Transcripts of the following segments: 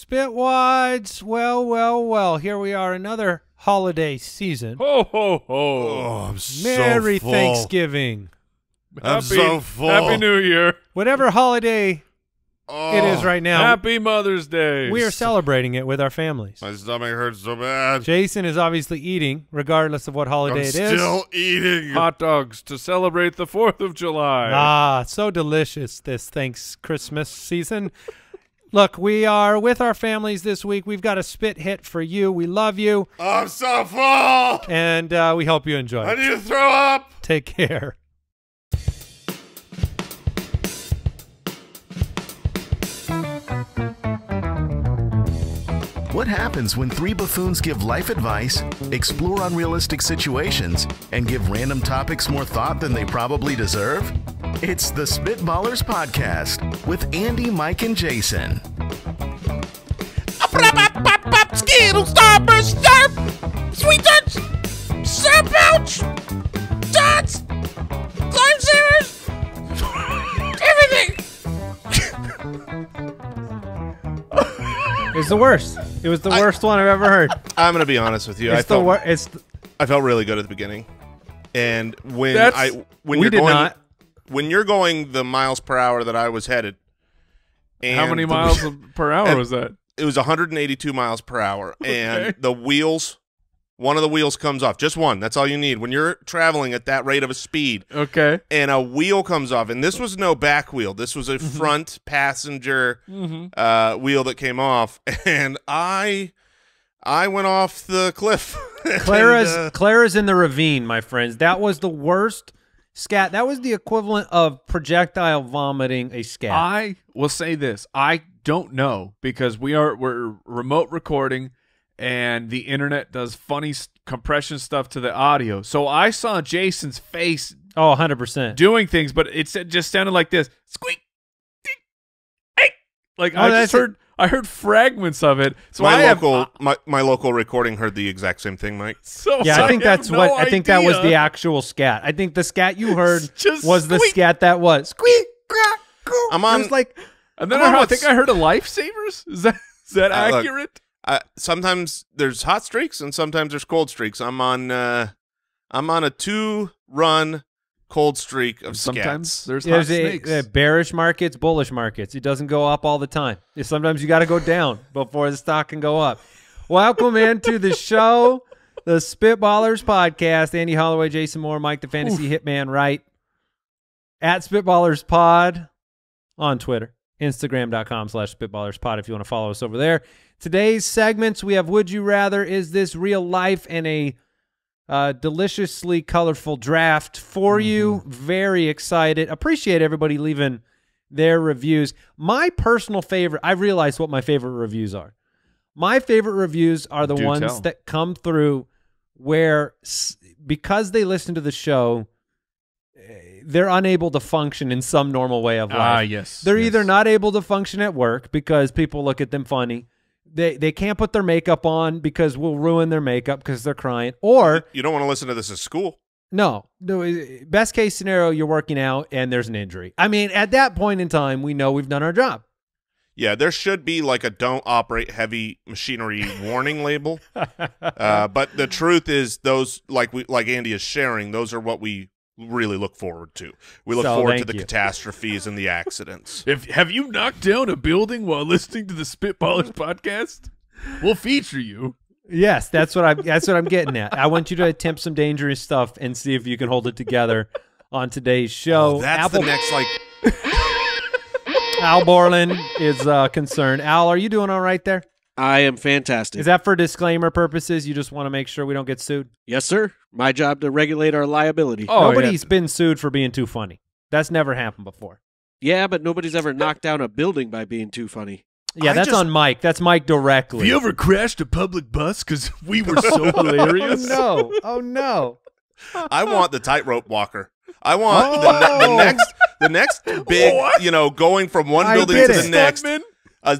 Spitwads, well, here we are, another holiday season. Ho, ho, ho. Oh, I'm Merry so full. Thanksgiving. I'm so full. Happy New Year. Whatever holiday it is right now, Happy Mother's Day. we are celebrating it with our families. My stomach hurts so bad. Jason is obviously eating, regardless of what holiday I'm it is. still eating. hot dogs to celebrate the 4th of July. Ah, so delicious this Christmas season. Look, we are with our families this week. We've got a spit hit for you. We love you. I'm so full. And we hope you enjoy I it. need to throw up. Take care. What happens when three buffoons give life advice, explore unrealistic situations, and give random topics more thought than they probably deserve? It's the Spitballers Podcast with Andy, Mike, and Jason. Skittles, Starburst, Slurp, Sweet Tarts, Slurp Pouch, Tots, Lifesavers, everything. It was the worst. It was the worst one I've ever heard. I'm gonna be honest with you. It's the worst. I felt really good at the beginning, and when you're going the miles per hour that I was headed, and How many miles per hour was that? It was 182 miles per hour, and the wheels, one of the wheels comes off. Just one. That's all you need when you're traveling at that rate of a speed. Okay. And a wheel comes off, and this was no back wheel. This was a front passenger wheel that came off, and I went off the cliff. Clara's in the ravine, my friends. That was the worst scat. That was the equivalent of projectile vomiting a scat. I will say this. I don't know because we're remote recording and the internet does funny compression stuff to the audio. So I saw Jason's face 100%. doing things, but it just sounded like this. Squeak. Ding, hey. Like I heard fragments of it. So my local recording heard the exact same thing, Mike. So yeah, I think that's what I think that was the actual scat. I think the scat you heard was the scat that was squeak, crack, coo. I'm on It was like, and then I think I heard a Lifesavers. Is that accurate? Sometimes there's hot streaks and sometimes there's cold streaks. I'm on a 2-run cold streak of Sometimes scats. there's hot snakes. Bearish markets, bullish markets. It doesn't go up all the time. Sometimes you got to go down before the stock can go up. Welcome into the show, the Spitballers Podcast. Andy Holloway, Jason Moore, Mike the Fantasy Hitman Wright. At Spitballers Pod on Twitter. Instagram.com/SpitballersPod if you want to follow us over there. Today's segments, we have Would You Rather, Is This Real Life, and a deliciously colorful draft for you. Very excited. Appreciate everybody leaving their reviews. My personal favorite, I realized what my favorite reviews are. My favorite reviews are the ones that come through where, because they listen to the show, they're unable to function in some normal way of life. Yes. They're either not able to function at work because people look at them funny. They can't put their makeup on because we'll ruin their makeup because they're crying. Or you don't want to listen to this at school. No. Best case scenario, you're working out and there's an injury. I mean, at that point in time, we know we've done our job. Yeah, there should be like a "Don't operate heavy machinery" warning label. But the truth is, those like Andy is sharing, those are what we really look forward to. We look forward to the catastrophes and the accidents. Have you knocked down a building while listening to the Spitballers podcast? We'll feature you. Yes, that's what I'm getting at. I want you to attempt some dangerous stuff and see if you can hold it together on today's show. Oh, that's the next Al Borland is concerned. Al, are you doing all right there? I am fantastic. Is that for disclaimer purposes? You just want to make sure we don't get sued? Yes, sir. My job to regulate our liability. Oh, nobody's been sued for being too funny. That's never happened before. Yeah, but nobody's ever knocked down a building by being too funny. Yeah, that's on Mike. That's Mike directly. Have you ever crashed a public bus because we were so hilarious? Oh, no. Oh, no. I want the tightrope walker. I want the next big, going from one building to the next.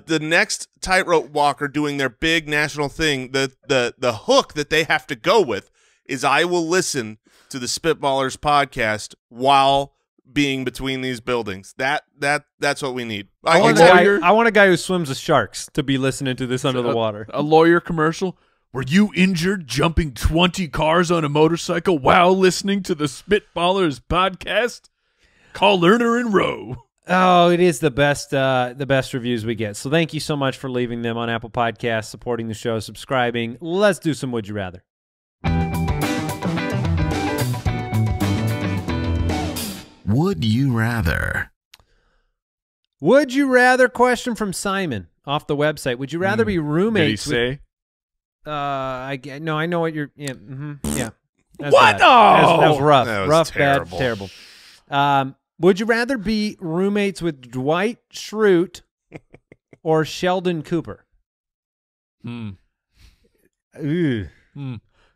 The next tightrope walker doing their big national thing, the hook that they have to go with is I will listen to the Spitballers podcast while being between these buildings. That's what we need. I want a guy who swims with sharks to be listening to this under the water. A lawyer commercial. Were you injured jumping 20 cars on a motorcycle while listening to the Spitballers podcast? Call Lerner and Rowe. Oh, it is the best reviews we get. So thank you so much for leaving them on Apple Podcasts, supporting the show, subscribing. Let's do some Would You Rather. Would you rather? Would you rather question from Simon off the website. Would you rather be roommates? Did he say? No, I know what you're. Yeah, yeah. That's What? bad. That was Oh! rough. That was rough, terrible. bad, terrible. Would you rather be roommates with Dwight Schrute or Sheldon Cooper? Ooh.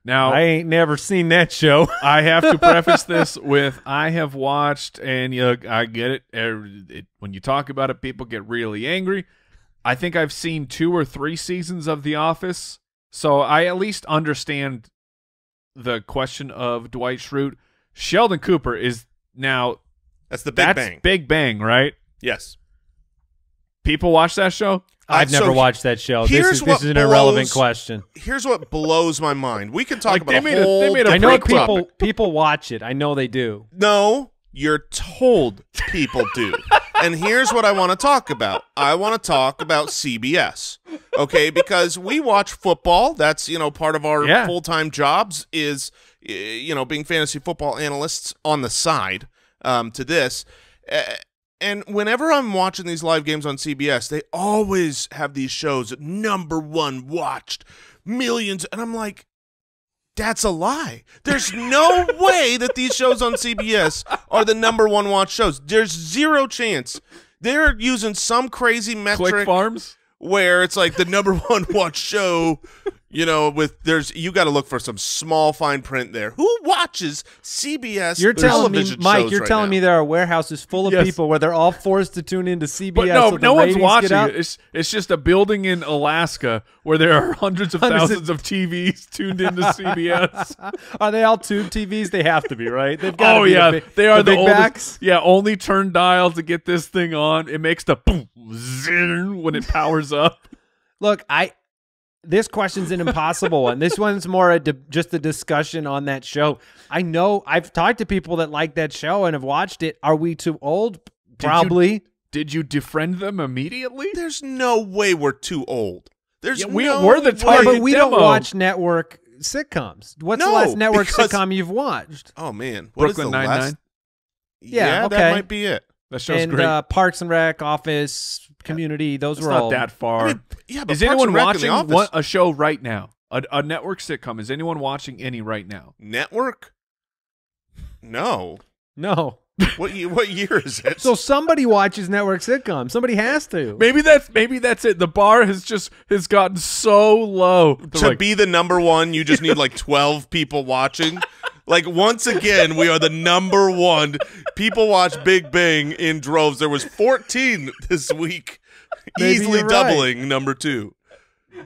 Now, I ain't never seen that show. I have to preface this with I have watched, and I get it. When you talk about it, people get really angry. I think I've seen 2 or 3 seasons of The Office, so I at least understand the question of Dwight Schrute. Sheldon Cooper is now... That's the Big Bang. Big Bang, right? Yes. People watch that show? I've never watched that show. This is an irrelevant question. Here's what blows my mind. We can talk Like, about they made a I know prequel. people watch it. I know they do. No, you're told people do. And here's what I want to talk about. I want to talk about CBS, okay? Because we watch football. That's, part of our full-time jobs is, being fantasy football analysts on the side to this. And whenever I'm watching these live games on CBS, they always have these shows that #1 watched, millions. And I'm like, that's a lie. There's no way that these shows on CBS are the #1 watched shows. There's zero chance. They're using some crazy metric. Click Farms? Where it's like the #1 watched show, you got to look for some small fine print there. Who watches CBS You're telling me, television Mike, shows you're right telling now? me there are warehouses full of people where they're all forced to tune into CBS. But no, so the no one's ratings watching get up? it. It's just a building in Alaska where there are hundreds of thousands of TVs tuned into CBS. Are they all tube TVs? They have to be, right? They've got to be yeah, they are the big oldest. backs. Yeah, only turn dial to get this thing on. It makes the boom, zing when it powers up. Look, this question's an impossible one. This one's more just a discussion on that show. I know I've talked to people that like that show and have watched it. Are we too old? Probably. Did you defriend them immediately? There's no way we're too old. There's we're the way. target but we demo. don't watch network sitcoms. What's the last network sitcom you've watched? Oh man, what Brooklyn is the Nine-Nine? last? Yeah, okay. That might be it. That show's And great. Parks and Rec, Office, Community. Those It's were not all that far. I mean, yeah, but Is Parks anyone and Rec and watching The Office- a show right now? A network sitcom. Is anyone watching any right now? network? No. No. What year is it? So somebody watches network sitcoms. Somebody has to. Maybe that's it. The bar has gotten so low. to be the #1, you just need like 12 people watching. Like, once again, we are the #1. People watch Big Bang in droves. There was 14 this week, Maybe easily you're right. doubling #2.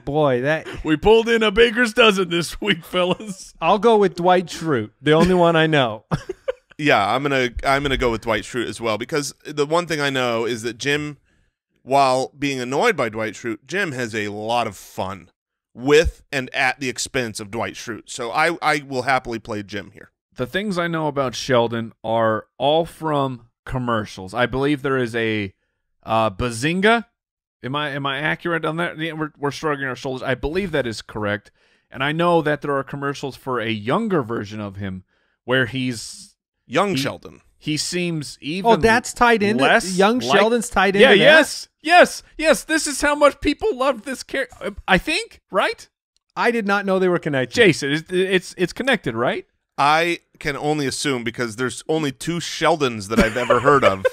Boy, We pulled in a baker's dozen this week, fellas. I'll go with Dwight Schrute, the only one I know. Yeah, I'm gonna go with Dwight Schrute as well, because the one thing I know is that Jim, while being annoyed by Dwight Schrute, Jim has a lot of fun with and at the expense of Dwight Schrute. So I will happily play Jim here. The things I know about Sheldon are all from commercials. I believe there is a Bazinga. Am I accurate on that? Yeah, we're shrugging our shoulders. I believe that is correct. And I know that there are commercials for a younger version of him where he's Young Sheldon. He seems even that's tied into less young like- Sheldon's tied into that? Yes. This is how much people love this character. I think, right? I did not know they were connected. Jason, it's connected, right? I can only assume, because there's only 2 Sheldons that I've ever heard of.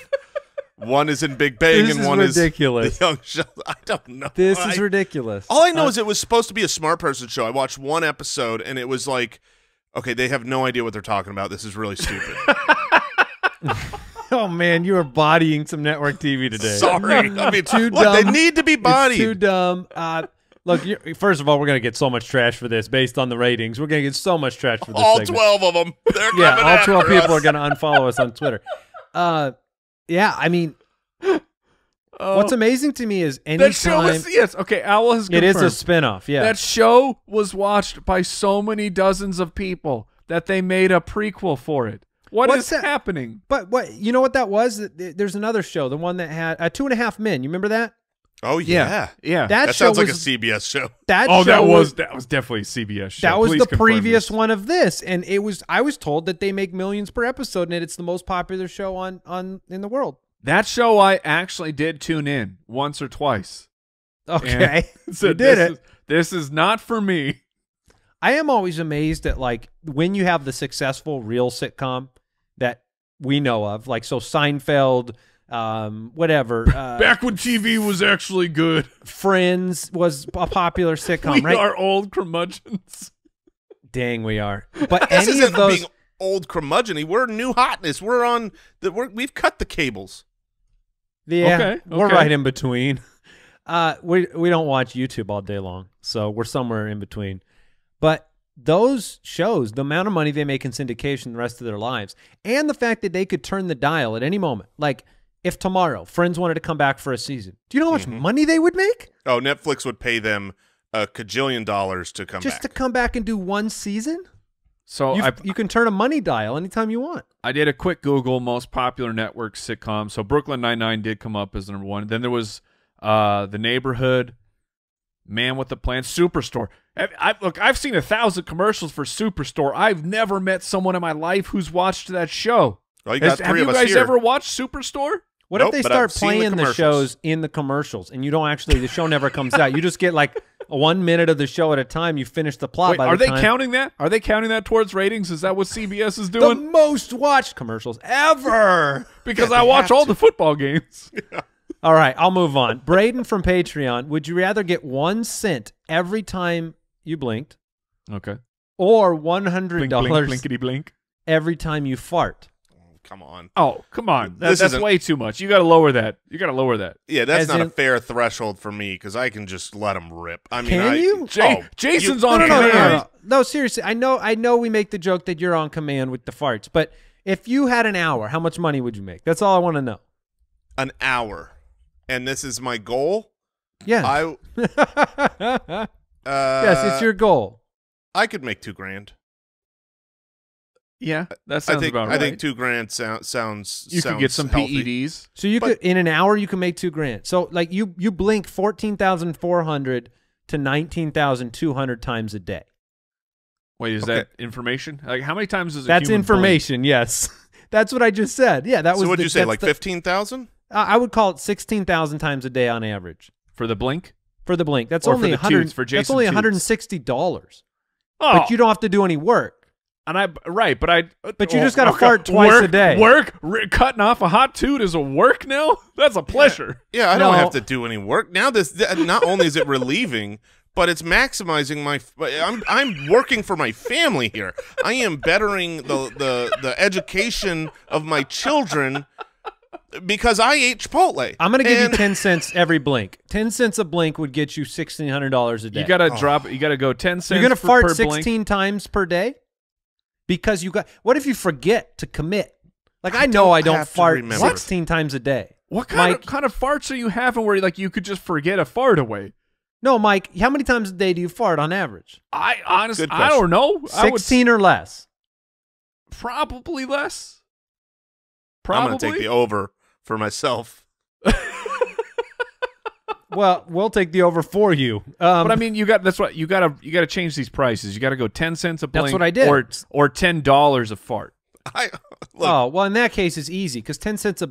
One is in Big Bang This and is one ridiculous. is the Young Sheldon. I don't know. This is ridiculous. All I know is it was supposed to be a smart person show. I watched one episode and it was like, okay, they have no idea what they're talking about. This is really stupid. Oh man, you are bodying some network TV today. Sorry. I mean, Too look, they dumb. need to be It's bodied. too dumb. Look, first of all, we're gonna get so much trash for this based on the ratings. We're gonna get so much trash for this. All segment. 12 of them. They're Yeah, coming all 12 after people us. are gonna unfollow us on Twitter. Yeah, I mean, what's amazing to me is that show anytime is yes. Okay, Owl has it confirmed. is a spinoff. Yeah, That show was watched by so many dozens of people that they made a prequel for it. What's What's that? happening? but what you know what that was? There's another show, the one that had 2.5 Men. You remember that? Oh yeah, Yeah. that show sounds like a was CBS show. that. Oh, show that was definitely a CBS show. that was Please the confirm previous this. one of this, and it was. I was told that they make millions per episode, and it's the most popular show on in the world. That show I actually did tune in once or twice. Okay, And so you did it. This is not for me. I am always amazed at like when you have the successful real sitcom that we know of, like so Seinfeld, whatever. Back when TV was actually good. Friends was a popular sitcom, We right? are old curmudgeons. Dang, we are. But This any isn't of those, being old curmudgeon-y. We're new hotness. We're on the. We've cut the cables. yeah, Okay, we're okay. right in between. We don't watch YouTube all day long, so we're somewhere in between. But those shows, the amount of money they make in syndication the rest of their lives, and the fact that they could turn the dial at any moment, like if tomorrow Friends wanted to come back for a season, do you know how much money they would make Oh, Netflix would pay them $1 cajillion to come just back. to come back and do one season? So You can turn a money dial anytime you want. I did a quick Google most popular network sitcom. So Brooklyn Nine-Nine did come up as number one. Then there was The Neighborhood, Man with a Plan, Superstore. Look, I've seen 1,000 commercials for Superstore. I've never met someone in my life who's watched that show. Oh, you got Have three you of us guys here. ever watched Superstore? What Nope, if they but I've start seen the playing the commercials. shows in the commercials and you don't actually, the show never comes out. You just get like 1 minute of the show at a time. You finish the plot Wait, by are the they time. counting that? Are they counting that towards ratings? Is that what CBS is The doing? most watched commercials ever. Because Yeah, I they watch have all to. the football games. All right, I'll move on. Braden from Patreon, would you rather get 1 cent every time you blinked Okay. or Blink, $100 blink, blinkety blink. every time you fart? Come on. Oh, come on. This That's isn't- way too much. You got to lower that. You got to lower that. Yeah, that's As not in- a fair threshold for me because I can just let them rip. I mean, Can you? Jason's you- on No, command. No, seriously. I know we make the joke that you're on command with the farts, but if you had an hour, how much money would you make? That's all I want to know. An hour, and this is my goal. Yeah. I yes, it's your goal. I could make $2,000. Yeah, that sounds I think about right. I think $2,000 sounds. you could get some healthy. PEDs. So you But- could in an hour you can make $2,000. So like you blink 14,400 to 19,200 times a day. Wait, is Okay. that information? Like, how many times does a That's human information. Yes, that's what I just said. Yeah, that was. So what'd the- you say? that's Like the- 15,000? I would call it 16,000 times a day on average blink for the blink? for the blink. That's Or for only the 100. toots, for That's Jason only Toots. $160. Oh, But you don't have to do any work. and but I. But you just gotta fart twice a day. Cutting off a hot toot is a work now. That's a pleasure. Yeah, I don't No. have to do any work now. Not only is it relieving, but it's maximizing my. I'm working for my family here. I am bettering the education of my children because I ate Chipotle. I'm going to give you And- 10 cents every blink. 10 cents a blink would get you $1,600 a day. You gotta drop. You gotta go 10 cents. You're going to fart per 16 blink. times per day because you got. What if you forget to commit? Like I know I don't have to fart remember. 16 times a day. What kind Mike, of farts are you having where like you could just forget a fart away? No, Mike. How many times a day do you fart on average? I honestly, Good I don't know. I would 16 or less. probably less. I'm Probably. going to take the over for myself. Well, we'll take the over for you. But I mean, you got to change these prices. You got to go 10 cents a blink. That's what I did. Or $10 a fart. Look, oh well, in that case, it's easy because 10 cents a.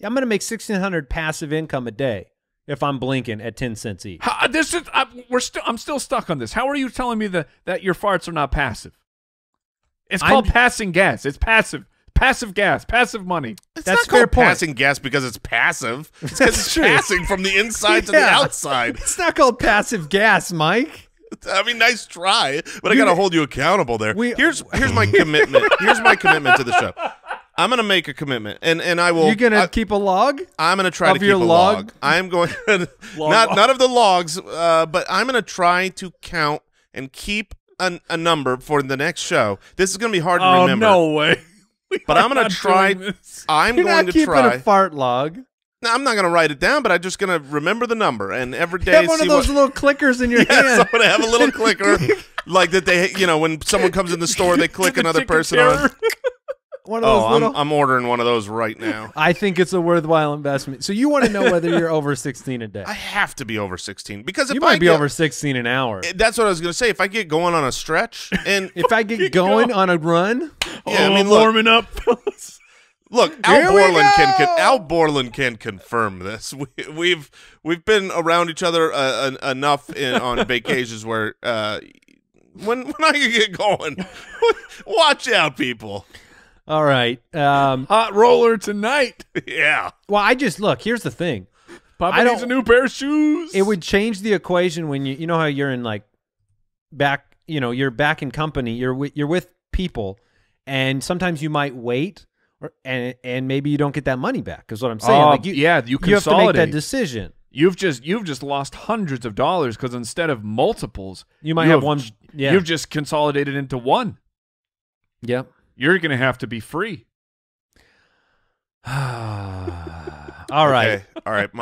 I'm going to make 1,600 passive income a day if I'm blinking at 10 cents each. I'm still stuck on this. How are you telling me that your farts are not passive? It's I'm- called passing gas. It's passive. Passive gas. Passive money. it's That's not fair called point. passing gas because it's passive. It's 'cause it's true. passing from the inside to the Yeah. outside. It's not called passive gas, Mike. I mean, nice try, but I got to hold you accountable there. We- Here's my commitment. Here's my commitment to the show. I'm going to make a commitment, and I will. You're going to keep a log? I'm going to try of to keep your a log? log. I'm going to none of the logs, but I'm going to try to count and keep a number for the next show. This is going to be hard to remember. no way. But I'm going to try. I'm You're going not to keeping try. a fart log. No, I'm not going to write it down, but I'm just going to remember the number and every day Have one see of those what. little clickers in your Yes, hand. I'm going to have a little clicker like that. They, when someone comes in the store, they click another person on. One of those Oh, little. I'm ordering one of those right now. I think it's a worthwhile investment. So you want to know whether you're over 16 a day? I have to be over 16 because if You might I be get, over 16 an hour. That's what I was going to say. If I get going on a stretch, and If I get going on a run, yeah, I I'm mean, look, warming up. look, Here we go. Al Borland can confirm this. We've been around each other enough on vacations where when I can get going, watch out, people. all right. Hot roller tonight. Yeah, Well, I just look. Here's the thing. Papa I needs a don't- new pair of shoes. It would change the equation when you know how you're in like back. You're back in company. You're with people, and sometimes you might wait, and maybe you don't get that money back. Is what I'm saying. Like you have to make consolidate. that decision. You've just lost hundreds of dollars because instead of multiples, You might have one. Yeah. You've just consolidated into one. Yep. You're going to have to be free. All right. Okay. All right.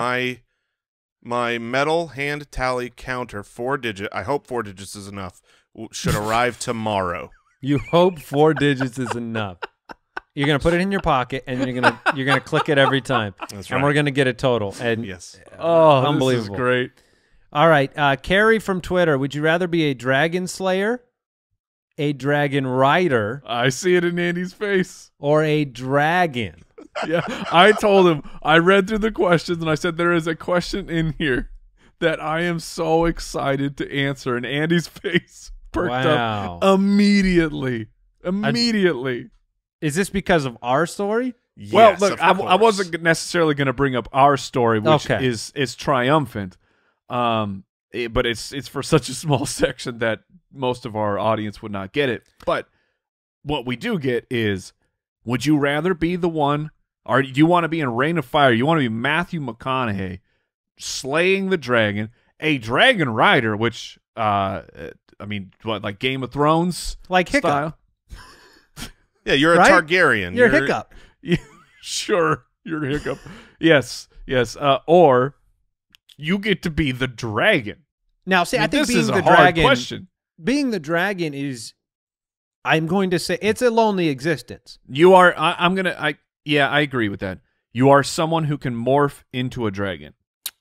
My metal hand tally counter 4-digit. I hope 4 digits is enough. Should arrive tomorrow. You hope 4 digits is enough. You're gonna put it in your pocket, and you're gonna click it every time. That's And right. we're gonna get a total. And Yes. Oh, unbelievable. This is great. All right, Carrie from Twitter. Would you rather be a dragon slayer, a dragon rider, I see it in Andy's face. or a dragon? Yeah, I told him. I read through the questions, and I said there is a question in here that I am so excited to answer. And Andy's face perked Wow. up immediately. Immediately. Is this because of our story? Well, Yes, look, of I course. wasn't necessarily going to bring up our story, which Okay. is triumphant. But it's for such a small section that most of our audience would not get it. But what we do get is, would you rather be the one, or do you want to be in Reign of Fire? You want to be Matthew McConaughey slaying the dragon, a dragon rider, which I mean, what, like Game of Thrones Like Hiccup. style? Yeah, you're a Right? Targaryen. You're Hiccup. Yeah, sure, you're a Hiccup. Yes. Or you get to be the dragon. Now, see, I think this being is the a hard dragon, question. being the dragon is, I'm going to say, it's a lonely existence. You are. I agree with that. You are someone who can morph into a dragon.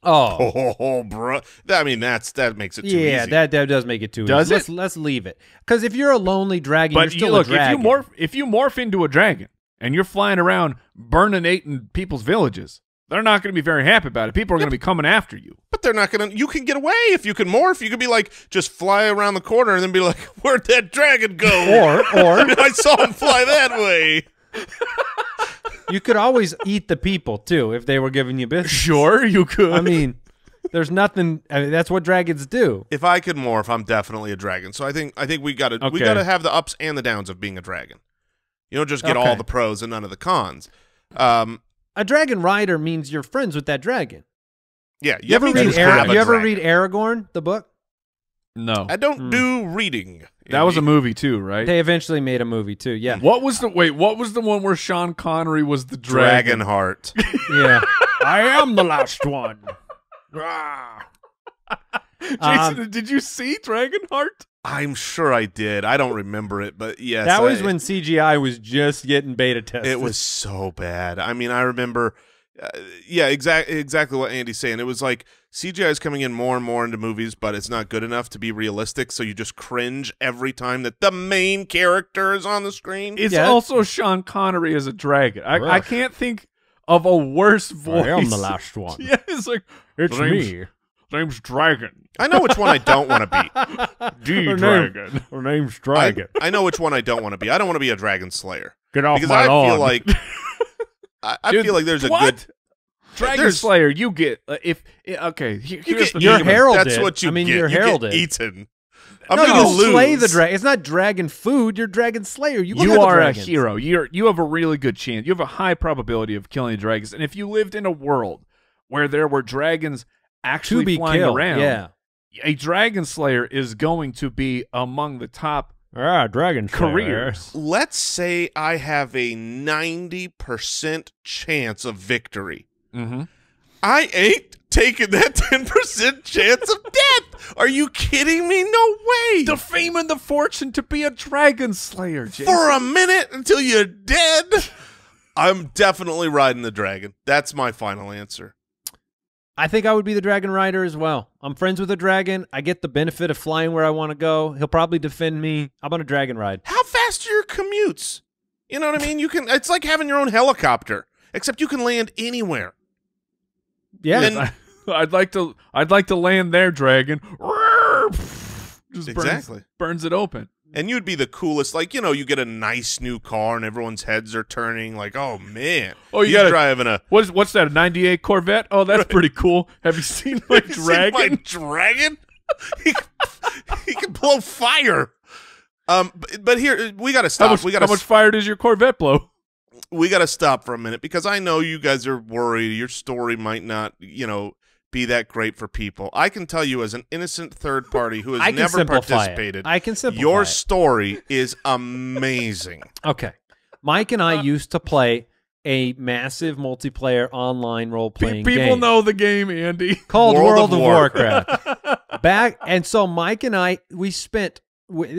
Oh, Oh, bro. I mean, that makes it too yeah, easy. that does make it too Does easy. it? Let's leave it. Because if you're a lonely dragon, you're But still look, a dragon. if you morph into a dragon and you're flying around burning people's villages, they're not going to be very happy about it. People are going to be coming after you. But they're not going to – you can get away if you can morph. You could be like just fly around the corner and then be like, where'd that dragon go? Or I saw him fly that way. you could always eat the people too if they were giving you business. Sure, you could. I mean, there's nothing. I mean, that's what dragons do. If I could morph, I'm definitely a dragon. So I think we got to Okay. have the ups and the downs of being a dragon. You don't just get Okay. all the pros and none of the cons. A dragon rider means you're friends with that dragon. Yeah, You ever means read? have a You ever dragon. read Aragorn, the book? no. I don't do reading. That was a movie too, right? They eventually made a movie too. Yeah, What was the one where Sean Connery was the dragon? Dragonheart. yeah. I am the last one. Jason, did you see Dragonheart? I'm sure I did. I don't remember it, but yes. That was when CGI was just getting beta tested. it was so bad. I mean, I remember exactly what Andy's saying. It was like CGI is coming in more and more into movies, but it's not good enough to be realistic, so you just cringe every time that the main character is on the screen. It's Yeah. also Sean Connery as a dragon. I can't think of a worse voice. I am the last one. Yeah, it's like, It's me. name's Dragon. I know which one I don't want to be. Dragon. Her name's I know which one I don't want to be. I don't want to be a dragon slayer. Get off Because my I lawn. feel like I Dude, feel like there's a what? good Dragon there's- Slayer, you get okay. Here's get the You're thing. heralded. That's what you I mean, get. you're You get heralded. eaten. I'm No, gonna you lose. slay the dragon. It's not dragon food. You're dragon slayer. You You kill the are a dragons. hero. You have a really good chance. You have a high probability of killing dragons. And if you lived in a world where there were dragons actually to be flying killed. around, Yeah. a dragon slayer is going to be among the top Dragon Slayer. careers. Let's say I have a 90% chance of victory. Mm-hmm. I ain't taking that 10% chance of death. Are you kidding me? No way. The fame and the fortune to be a dragon slayer, Jason. For a minute until you're dead, I'm definitely riding the dragon. That's my final answer. I think I would be the dragon rider as well. I'm friends with a dragon. I get the benefit of flying where I want to go. He'll probably defend me. I'm on a dragon ride. How fast are your commutes? You know what I mean? It's like having your own helicopter, except you can land anywhere. Yeah. And- I'd like to land there, dragon. Just Exactly. burns it open. And you'd be the coolest. Like, you get a nice new car and everyone's heads are turning like, oh, man. Oh, He's driving a... What's that, a 98 Corvette? Oh, that's pretty cool. Have you seen my Have you seen dragon? my dragon? he can blow fire. But here, we got to stop. How much fire does your Corvette blow? We got to stop for a minute because I know you guys are worried. Your story might not, be that great for people. I can tell you as an innocent third party who has never participated, I can simplify your it. story is amazing. Okay. Mike and I used to play a massive multiplayer online role-playing game. People know the game, Andy. Called World of Warcraft. And so Mike and I, this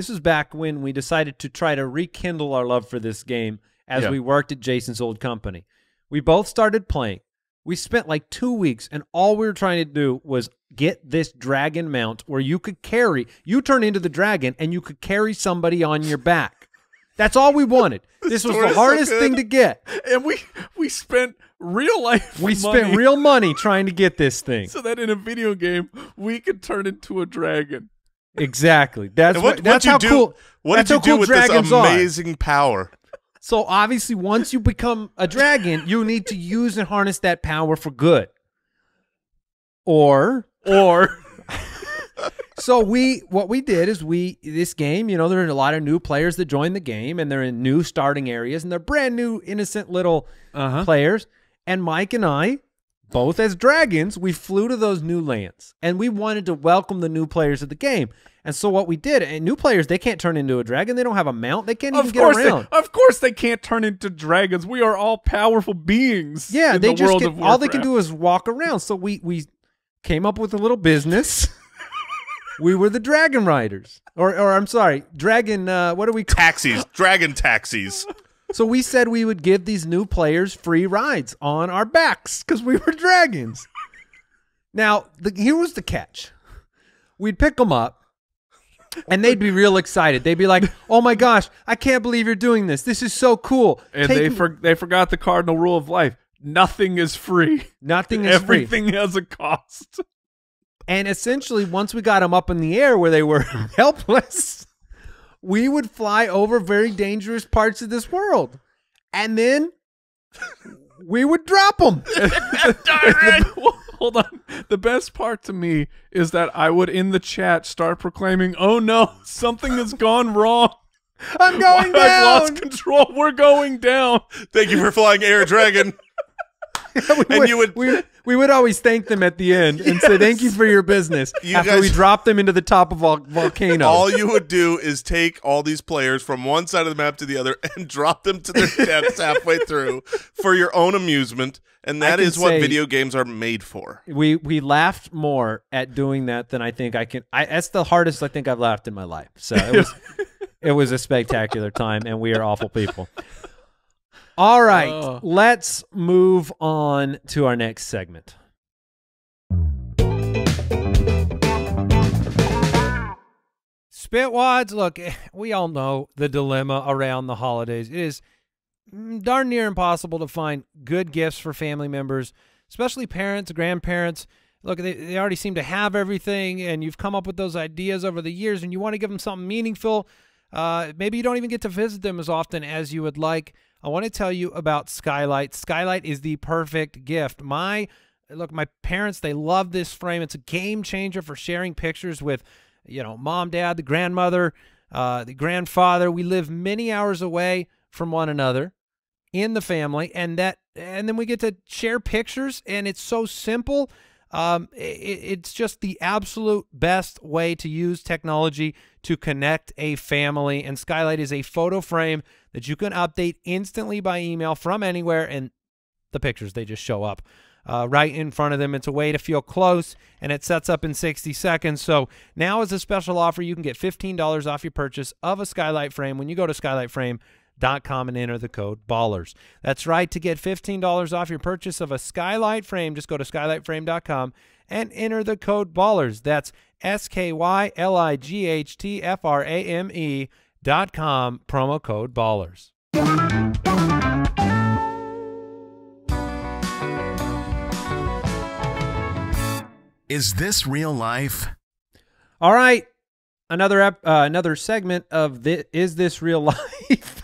was back when we decided to try to rekindle our love for this game as we worked at Jason's old company. We both started playing. We spent like 2 weeks, and all we were trying to do was get this dragon mount where you turn into the dragon, and you could carry somebody on your back. That's all we wanted. This was the hardest thing to get. And we spent real life We money spent real money trying to get this thing. so that in a video game we could turn into a dragon. Exactly. That's And that's how cool. What that's did you how cool do with this dragons are. amazing power? So obviously, once you become a dragon, you need to use and harness that power for good. Or so what we did is this game, there are a lot of new players that join the game, and they're in new starting areas, and they're brand new, innocent little players. And Mike and I, both as dragons, we flew to those new lands, and we wanted to welcome the new players of the game. And so what we did, and new players, they can't turn into a dragon. They don't have a mount. They can't even get around. Of course they can't turn into dragons. We are all powerful beings. Yeah, in they the just world of all they can Warcraft. do is walk around. So we came up with a little business. We were the dragon riders, or I'm sorry, dragon. What do we call? Taxis, dragon taxis. So we said we would give these new players free rides on our backs because we were dragons. Now here was the catch: we'd pick them up. And they'd be real excited. They'd be like, "Oh my gosh, I can't believe you're doing this. This is so cool." And they forgot the cardinal rule of life. Nothing is free. Nothing is free. Everything has a cost. And essentially, once we got them up in the air where they were helpless, we would fly over very dangerous parts of this world. And then we would drop them. Hold on. The best part to me is that I would, in the chat, start proclaiming, "Oh no, something has gone wrong. I'm going I've down. lost control. We're going down." Thank you for flying Air Dragon. We would always thank them at the end and say, "Thank you for your business." After we dropped them into the top of a volcano. All you would do is take all these players from one side of the map to the other and drop them to their deaths halfway through for your own amusement. And that is what video games are made for. We laughed more at doing that than I think I can. That's the hardest I think I've laughed in my life. So it was a spectacular time, and we are awful people. All right, let's move on to our next segment. Spitwads, look, we all know the dilemma around the holidays. It is darn near impossible to find good gifts for family members, especially parents, grandparents. Look, they already seem to have everything, and you've come up with those ideas over the years, and you want to give them something meaningful. Maybe you don't even get to visit them as often as you would like. I want to tell you about Skylight. Skylight is the perfect gift. My parents, they love this frame. It's a game changer for sharing pictures with, mom, dad, the grandmother, the grandfather. We live many hours away from one another in the family, and then we get to share pictures, and it's so simple. It's just the absolute best way to use technology to connect a family. And Skylight is a photo frame that you can update instantly by email from anywhere, and the pictures, they just show up right in front of them. It's a way to feel close, and it sets up in 60 seconds. So now as a special offer, you can get $15 off your purchase of a Skylight frame when you go to skylightframe.com and enter the code BALLERS. That's right. To get $15 off your purchase of a Skylight frame, just go to skylightframe.com and enter the code BALLERS. That's SKYLIGHTFRAME.com, promo code BALLERS. Is this real life? All right, another segment of this, Is This Real Life?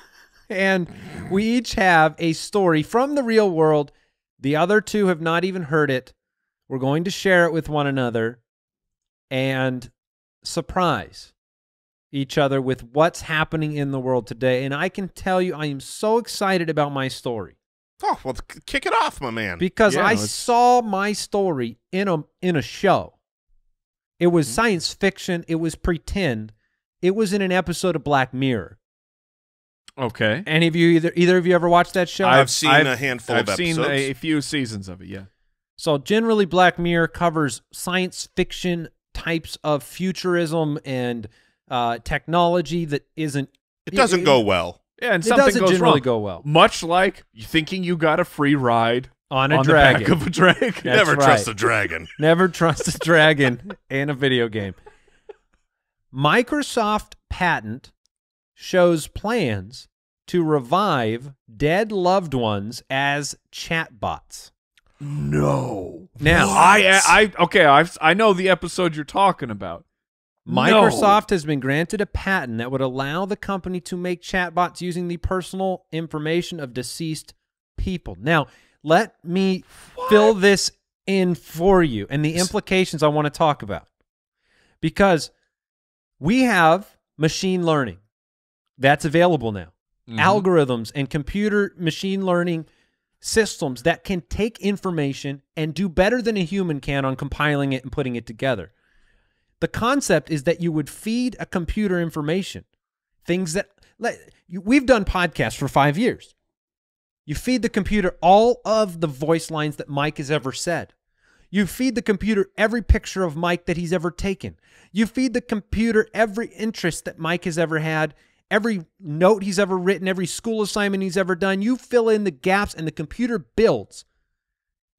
And we each have a story from the real world. The other two have not even heard it. We're going to share it with one another and surprise each other with what's happening in the world today. And I can tell you, I am so excited about my story. Oh, well, kick it off, my man. Because Yeah, I let's- saw my story in a show. It was science fiction. It was pretend. It was in an episode of Black Mirror. Okay. Any of you, either of you ever watched that show? I've seen a handful of I've seen episodes. a few seasons of it, yeah. So generally, Black Mirror covers science fiction types of futurism and technology that isn't. It doesn't go well. Yeah, and It something doesn't goes generally wrong. go well. Much like you thinking you got a free ride On a on dragon. the back of a dragon. That's Never right. trust a dragon. Never trust a dragon in a video game. Microsoft patent shows plans to revive dead loved ones as chatbots. No. Now, I know the episode you're talking about. Microsoft has been granted a patent that would allow the company to make chatbots using the personal information of deceased people. Now, let me fill this in for you and the implications I want to talk about. Because we have machine learning that's available now. Algorithms and computer machine learning systems that can take information and do better than a human can on compiling it and putting it together. The concept is that you would feed a computer information, things that we've done podcasts for 5 years. You feed the computer all of the voice lines that Mike has ever said. You feed the computer every picture of Mike that he's ever taken. You feed the computer every interest that Mike has ever had, every note he's ever written, every school assignment he's ever done. You fill in the gaps, and the computer builds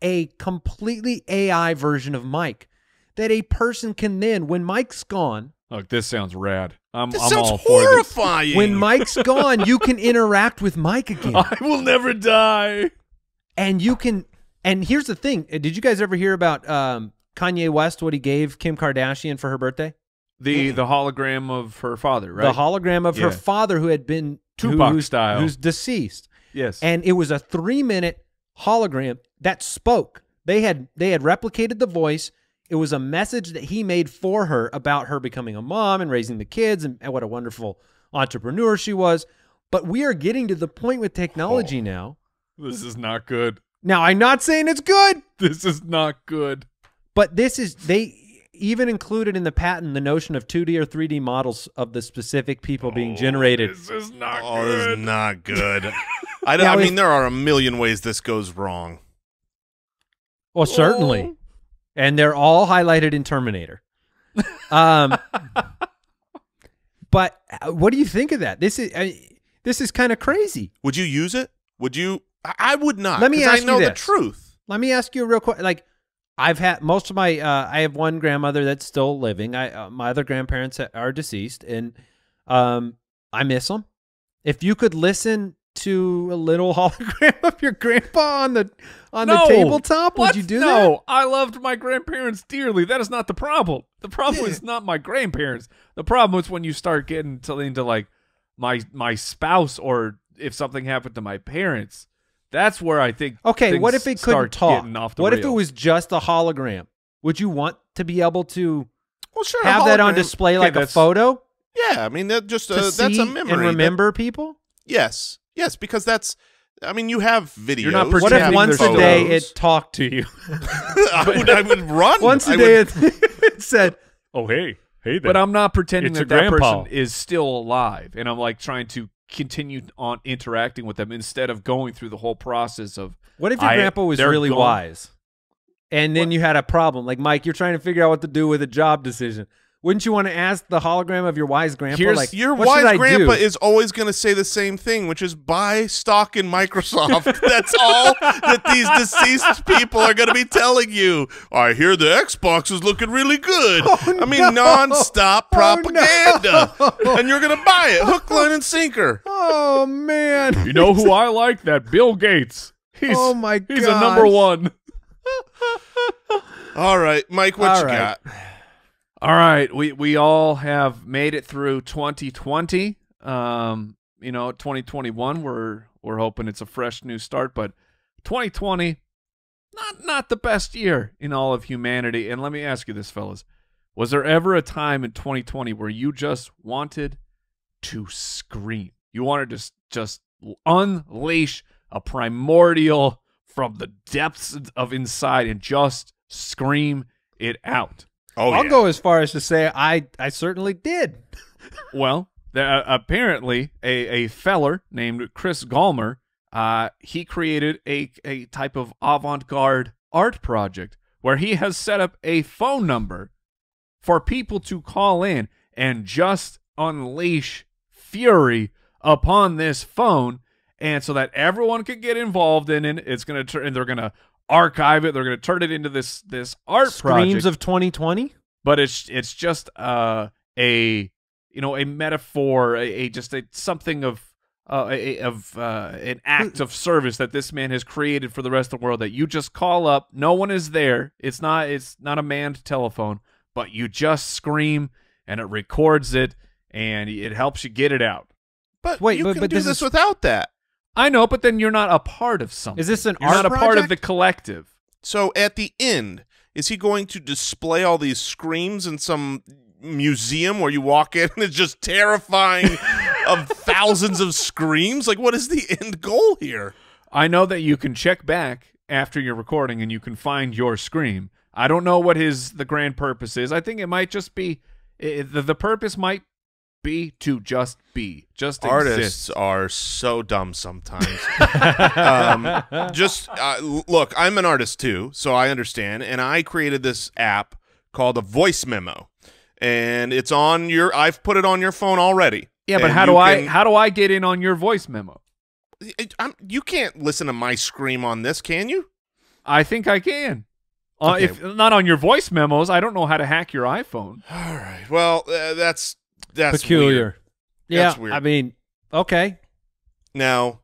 a completely AI version of Mike that a person can then, when Mike's gone, Look, this sounds rad. I'm This all sounds for this. horrifying. when Mike's gone, you can interact with Mike again. I will never die. And you can, and here's the thing. Did you guys ever hear about Kanye West, what he gave Kim Kardashian for her birthday? The hologram of her father, right? The hologram of her Yeah. father who had been Tupac style. who's deceased. Yes. And it was a 3-minute hologram that spoke. They had replicated the voice. It was a message that he made for her about her becoming a mom and raising the kids and what a wonderful entrepreneur she was. But we are getting to the point with technology now. This is not good. Now, I'm not saying it's good, This is not good. but they even included in the patent the notion of 2D or 3D models of the specific people being generated. This is not Oh, good. this is not good. I Now, mean, if- there are a million ways this goes wrong. Well, certainly. And they're all highlighted in Terminator. But what do you think of that? This is kind of crazy. Would you use it? Would you? I would not. Let me 'cause ask I you know the this. truth. Let me ask you a real quick. Like, I've had most of my. I have one grandmother that's still living. My other grandparents are deceased, and I miss them. If you could listen to a little hologram of your grandpa on the tabletop, What? would you do that? No, I loved my grandparents dearly. That is not the problem. The problem is not my grandparents. The problem is when you start getting into like my spouse, or if something happened to my parents. That's where I think. Okay, things what if it couldn't start talk? getting off the What if it rails. was just a hologram? Would you want to be able to Well, sure. have that on hologram- display Okay, like a that's- photo Yeah, I mean that just to that's see a memory. and remember people? Yes, because that's I mean, you have videos. You're not What if pretending once there's a day photos. it talked to you? I would run. Once a I day would- it said, Oh, hey there. But I'm not pretending It's that your that grandpa. person is still alive, and I'm like trying to continue on interacting with them instead of going through the whole process of. what if your grandpa was they're really gone. wise? And then you had a problem. Like, Mike, you're trying to figure out what to do with a job decision. Wouldn't you want to ask the hologram of your wise grandpa? Here's- like, Your what should I wise grandpa do? is always going to say the same thing, which is buy stock in Microsoft. That's all that these deceased people are going to be telling you. I hear the Xbox is looking really good. I mean, nonstop propaganda. And you're going to buy it, hook, line, and sinker. Oh, man. You know who I like? That Bill Gates. He's, Oh, my He's a number gosh. one. All right, Mike, what All you right. got? All right, we all have made it through 2020. 2021 we're hoping it's a fresh new start, but 2020 not the best year in all of humanity. And let me ask you this, fellas. Was there ever a time in 2020 where you just wanted to scream? You wanted to just unleash a primordial from the depths of inside and just scream it out? Oh, I'll yeah. go as far as to say I certainly did. Well, apparently a feller named Chris Gallmer, he created a type of avant-garde art project where he has set up a phone number for people to call in and just unleash fury upon this phone, and so that everyone could get involved in it. It's gonna turn, and they're gonna archive it. They're gonna turn it into this art Screams project. of 2020. But it's just a metaphor, something of an act of service that this man has created for the rest of the world. That you just call up, no one is there. It's not a manned telephone, but you just scream and it records it and it helps you get it out. But Wait, you but- can but do this this is- without that. I know, but then you're not a part of something. Is this an You're art not a part of project? the collective. So at the end, is he going to display all these screams in some museum where you walk in and it's just terrifying of thousands of screams? Like, what is the end goal here? I know that you can check back after your recording and you can find your scream. I don't know what the grand purpose is. I think it might just be the purpose might be to just exist. Artists are so dumb sometimes. Look, I'm an artist too, so I understand. And I created this app called a voice memo, and it's on I've put it on your phone already. Yeah, but And how you do I get in on your voice memo? you can't listen to my scream on this, can you? I think I can. Okay. If not on your voice memos, I don't know how to hack your iPhone. All right. Well, that's Peculiar. weird. Yeah, That's weird. I mean, okay. Now,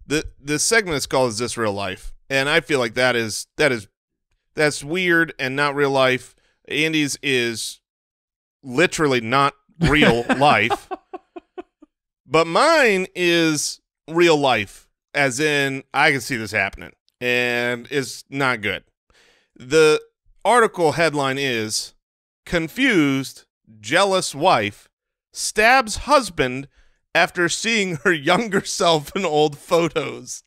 the segment is called "Is This Real Life?" and I feel like that's weird and not real life. Andy's is literally not real life, but mine is real life, as in I can see this happening, and it's not good. The article headline is "Confused, Jealous Wife Stabs Husband After Seeing Her Younger Self in Old Photos."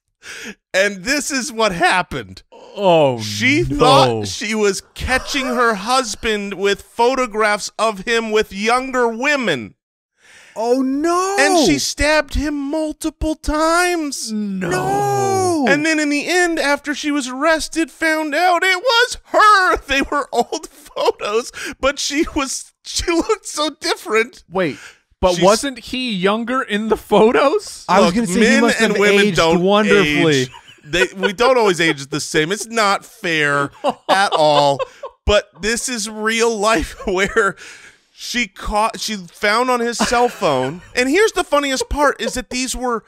And this is what happened. Oh, She thought she was catching her husband with photographs of him with younger women. Oh no! And she stabbed him multiple times. no. And then in the end, after she was arrested, found out it was her. They were old photos, but she looked so different. Wait, but She's- wasn't he younger in the photos? I was Look, going to say men he must and have women aged don't wonderfully. age. We don't always age the same. It's not fair at all. But this is real life where she found on his cell phone. And here's the funniest part is that these were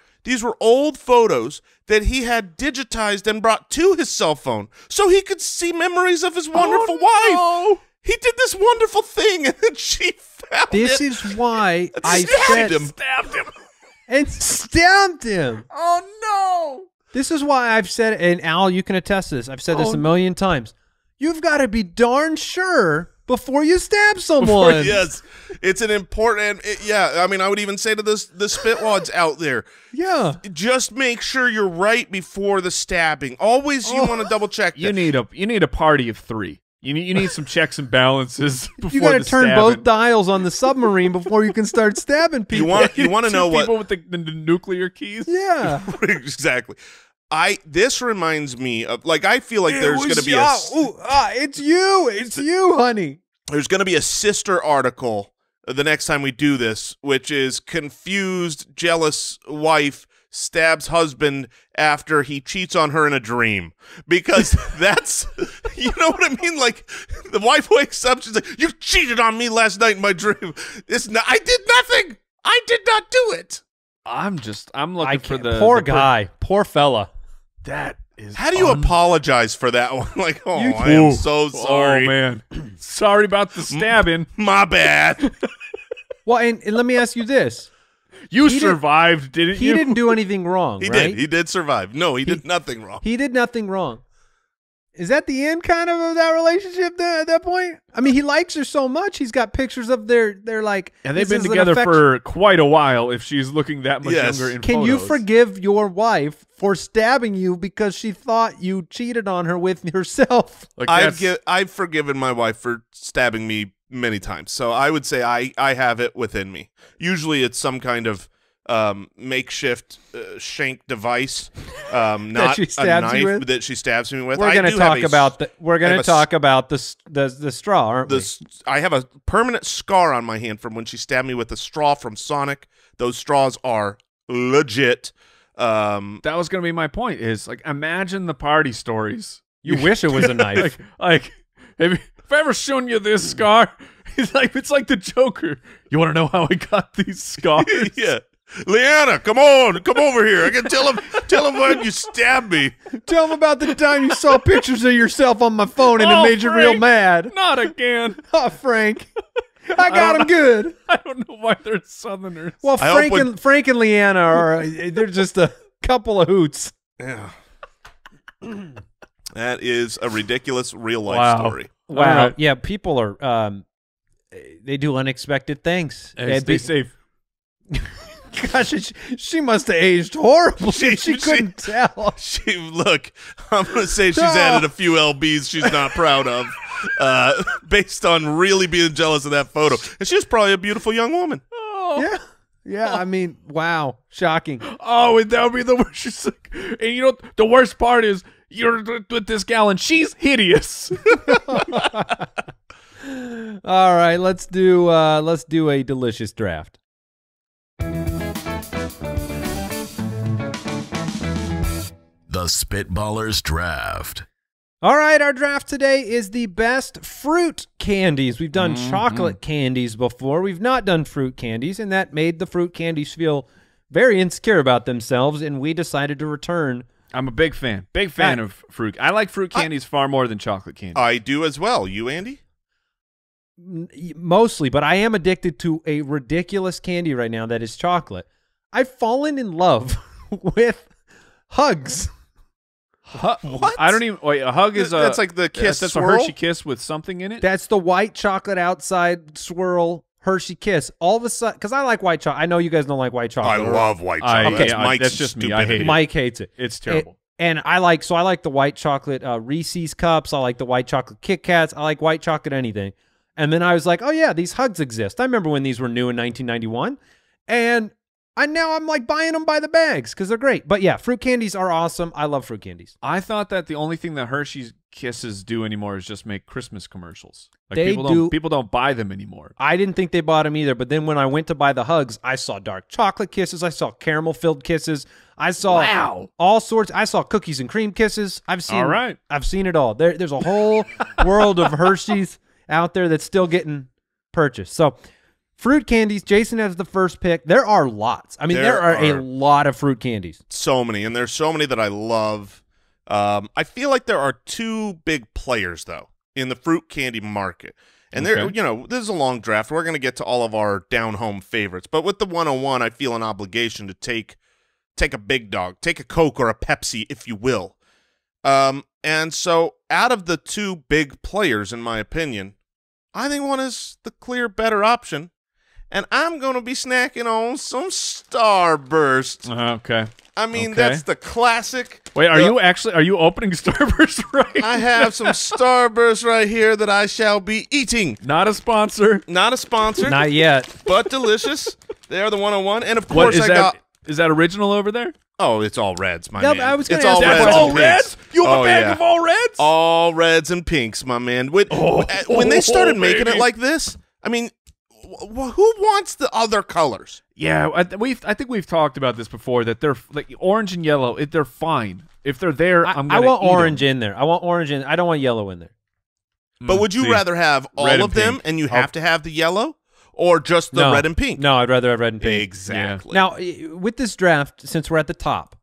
old photos that he had digitized and brought to his cell phone so he could see memories of his wonderful wife. He did this wonderful thing, and then she found This it. is why I Stabbed said him. Stabbed him. and stabbed him. Oh no! This is why I've said, and Al, you can attest to this. I've said this Oh, a million times. You've got to be darn sure before you stab someone. Yes, it's an important. Yeah, I mean, I would even say to the spitwads out there, Yeah. just make sure you're right before the stabbing. Always, you want to double check. You need a party of 3. You need some checks and balances before You got to the turn stabbing. both dials on the submarine before you can start stabbing people. You want to know what people with the nuclear keys? Yeah. exactly. This reminds me of, like, I feel like there's going to be it's you, honey. there's going to be a sister article the next time we do this, which is confused, jealous wife stabs husband after he cheats on her in a dream. Because that's, you know what I mean? Like, the wife wakes up, she's like, you cheated on me last night in my dream. I did nothing. I did not do it. I'm looking for the poor guy, poor fella. That is. How do you apologize for that one? Like, oh, I am so sorry. Oh man, sorry about the stabbing. My bad. Well, and let me ask you this: You He survived, didn't he you? didn't do anything wrong, He right? did. He did survive. No, he did nothing wrong. He did nothing wrong. Is that the end kind of that relationship at that point? I mean, he likes her so much. He's got pictures of their like. And they've this been is an together affection. for quite a while. If she's looking that much Yes. younger in Can you photos. forgive your wife for stabbing you because she thought you cheated on her with herself? Like I've forgiven my wife for stabbing me many times, so I would say I have it within me. Usually, it's some kind of makeshift shank device, not she a stabs you knife with? that she stabs me with. We're going to talk about the straw, aren't we? I have a permanent scar on my hand from when she stabbed me with a straw from Sonic. Those straws are legit. that was going to be my point. Is like, imagine the party stories. You wish it was a knife. like have I ever shown you this scar? It's like the Joker. You want to know how I got these scars? Yeah. Leanna, come over here. I can tell him when you stabbed me. Tell him about the time you saw pictures of yourself on my phone and it made you real Frank, mad. Not again. Oh, Frank. I got him good. I don't know why they're Southerners. Well, I Frank and Leanna are they're just a couple of hoots. Yeah. That is a ridiculous real life story. Wow. All right. Yeah, people are they do unexpected things. Stay safe. Gosh, she must have aged horribly. She couldn't tell. Look, I'm going to say she's added a few LBs she's not proud of, based on really being jealous of that photo. And she's probably a beautiful young woman. Yeah. Yeah, I mean, wow. Shocking. Oh, and that would be the worst. She's like, and you know, the worst part is you're with this gal and she's hideous. All right, let's do a delicious draft. The Spitballers Draft. All right, our draft today is the best fruit candies. We've done chocolate candies before. We've not done fruit candies, and that made the fruit candies feel very insecure about themselves, and we decided to return. I'm a big fan. Big fan of fruit. I like fruit candies far more than chocolate candy. I do as well. You, Andy? Mostly, but I am addicted to a ridiculous candy right now that is chocolate. I've fallen in love with Hugs. What? I don't even. Wait, a hug is That's like the kiss That's swirl? a Hershey Kiss with something in it. That's the white chocolate outside swirl Hershey Kiss. All of a sudden, because I like white chocolate. I know you guys don't like white I chocolate. love white chocolate. Okay, That's Mike's that's just me. I hate stupidity. it. Mike hates it. It's terrible. And I like the white chocolate Reese's cups. I like the white chocolate Kit Kats. I like white chocolate anything. And then I was like, oh yeah, these Hugs exist. I remember when these were new in 1991, and now I'm like buying them by the bags because they're great. But yeah, fruit candies are awesome. I love fruit candies. I thought that the only thing that Hershey's Kisses do anymore is just make Christmas commercials. Like They do. People don't buy them anymore. I didn't think they bought them either, but then when I went to buy the Hugs, I saw dark chocolate kisses. I saw caramel-filled kisses. I saw all sorts. I saw cookies and cream kisses. I've seen it all. There's a whole world of Hershey's out there that's still getting purchased. So fruit candies, Jason has the first pick. There are lots. I mean, there are a lot of fruit candies. So many, and there's so many that I love. I feel like there are two big players, though, in the fruit candy market. And there, you know, this is a long draft. We're going to get to all of our down-home favorites. But with the 101, I feel an obligation to take a big dog, take a Coke or a Pepsi, if you will. And so out of the two big players, in my opinion, I think one is the clear better option. And I'm going to be snacking on some Starburst. Okay. I mean, Okay. that's the classic. Wait, are you opening Starburst right I have some Starburst right here that I shall be eating. Not a sponsor. Not a sponsor, Not yet. but delicious. They are the 101. And, of What course, is I that? got... Is that original over there? Oh, it's all reds, my Yeah, man. I was gonna It's ask all that reds question. and All pinks. reds? You have Oh, a bag yeah. of all reds? All reds and pinks, my man. When they started making it like this, I mean, who wants the other colors? Yeah, I think we've talked about this before, that they're like orange and yellow. They're fine. If they're there, I I'm gonna want eat 'em. orange in there. I want orange in. I don't want yellow in there. But would you See, rather have all red of and them pink. and you have to have the yellow, or just the No. red and pink? No, I'd rather have red and pink. Exactly. Now, with this draft, since we're at the top,